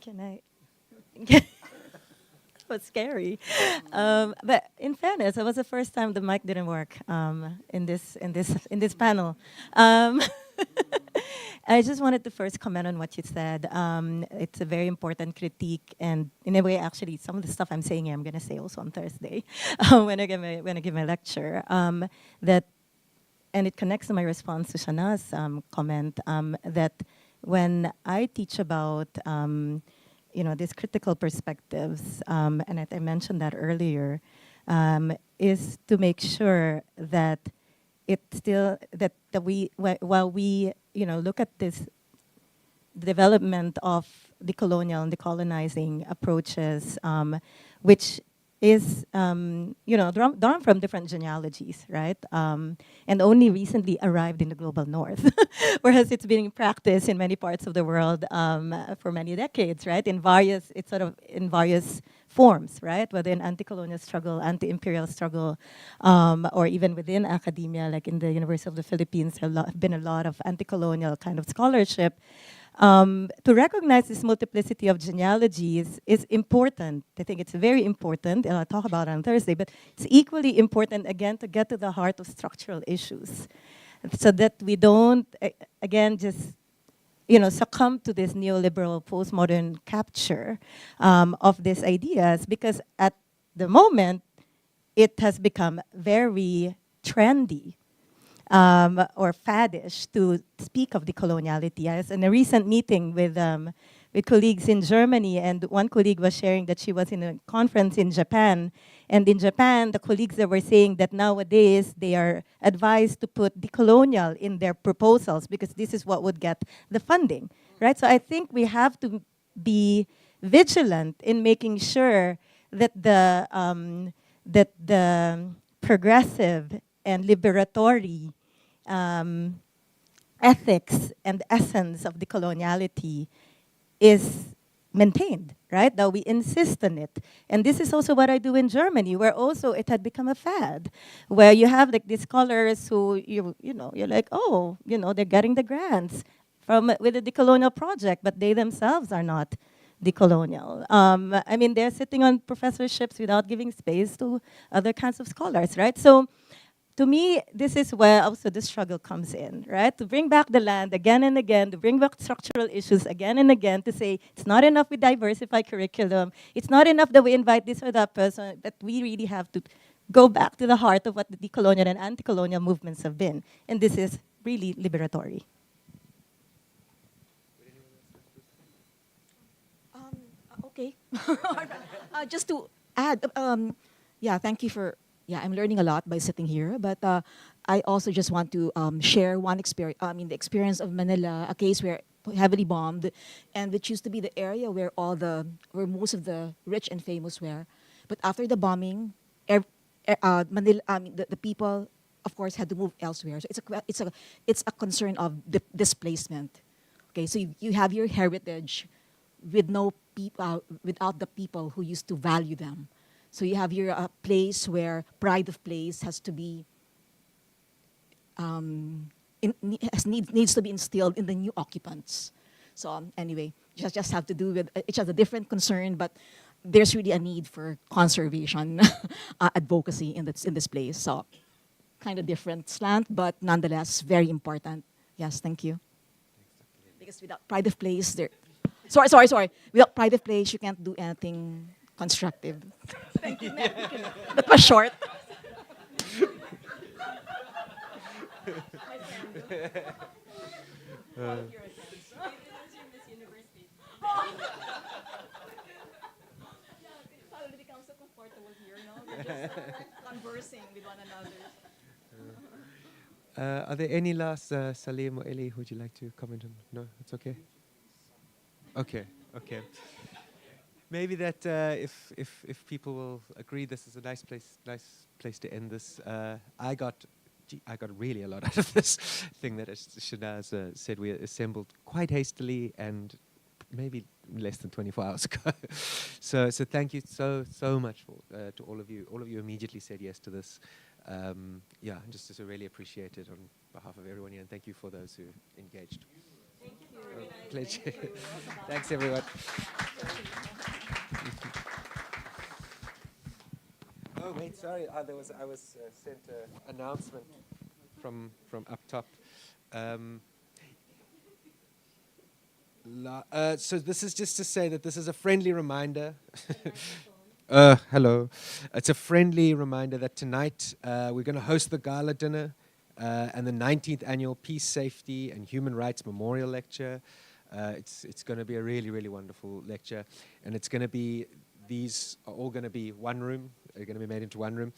can I? Was scary, but in fairness, it was the first time the mic didn't work in this panel. I just wanted to first comment on what you said. It's a very important critique, and in a way, actually, some of the stuff I'm saying here, I'm going to say also on Thursday when I give my lecture. That, and it connects to my response to Shana's comment that when I teach about these critical perspectives, and I mentioned that earlier, is to make sure that it still that we while we look at this development of decolonial and decolonizing approaches, which is drawn from different genealogies, right? And only recently arrived in the global north, whereas it's been practiced in many parts of the world for many decades, right? In various forms, right? Whether in anti-colonial struggle, anti-imperial struggle, or even within academia, like in the University of the Philippines, there have been a lot of anti-colonial kind of scholarship. To recognize this multiplicity of genealogies is important. I think it's very important, and I'll talk about it on Thursday, but it's equally important, again, to get to the heart of structural issues so that we don't, again, just succumb to this neoliberal postmodern capture of these ideas, because at the moment, it has become very trendy or faddish to speak of decoloniality. I was in a recent meeting with colleagues in Germany, and one colleague was sharing that she was in a conference in Japan, and in Japan, the colleagues that were saying that nowadays they are advised to put decolonial in their proposals because this is what would get the funding, right? So I think we have to be vigilant in making sure that the progressive and liberatory ethics and essence of decoloniality is maintained, right? That we insist on it. And this is also what I do in Germany, where also it had become a fad, where you have like these scholars who, you're like, oh, they're getting the grants with the decolonial project, but they themselves are not decolonial. I mean, they're sitting on professorships without giving space to other kinds of scholars, right? So to me, this is where also the struggle comes in, right? To bring back the land again and again, to bring back structural issues again and again, to say it's not enough we diversify curriculum, it's not enough that we invite this or that person, but we really have to go back to the heart of what the decolonial and anti-colonial movements have been. And this is really liberatory. Okay. Just to add, thank you for, I'm learning a lot by sitting here, but I also just want to share one experience, the experience of Manila, a case where heavily bombed, and which used to be the area where where most of the rich and famous were. But after the bombing, Manila, the people, of course, had to move elsewhere. So it's a concern of displacement. Okay, so you have your heritage with no people, without the people who used to value them. So you have your place where pride of place has to be needs to be instilled in the new occupants. So anyway, just have to do with each has a different concern, but there's really a need for conservation advocacy in this place. So kind of different slant, but nonetheless very important. Yes, thank you. Because without pride of place, sorry. Without pride of place, you can't do anything constructive. Thank you. That was short. Conversing with one another. Are there any last, Salim or Eli, would you like to comment on? No, it's okay? Okay. Maybe that if people will agree, this is a nice place to end this. I got really a lot out of this thing that Shanaz said. We assembled quite hastily and maybe less than 24 hours ago. so thank you so much to all of you. All of you immediately said yes to this. Just to really appreciate it on behalf of everyone here, and thank you for those who engaged. Thank you. Pleasure. Thanks, everyone. Oh wait, sorry. I was sent an announcement from up top. So this is just to say that this is a friendly reminder. Hello. It's a friendly reminder that tonight we're going to host the gala dinner and the 19th annual Peace, Safety and Human Rights Memorial Lecture. It's going to be a really, really wonderful lecture, and it's going to be, these are all going to be one room. They're going to be made into one room.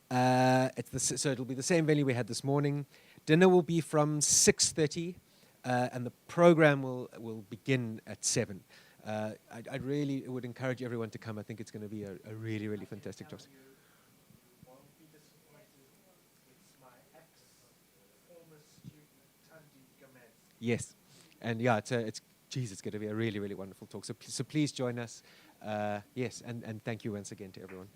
So it'll be the same venue we had this morning. Dinner will be from 6:30, and the program will begin at 7. I really would encourage everyone to come. I think it's going to be a really, really fantastic job. Yes, and it's going to be a really, really wonderful talk. So please join us. Yes, and thank you once again to everyone.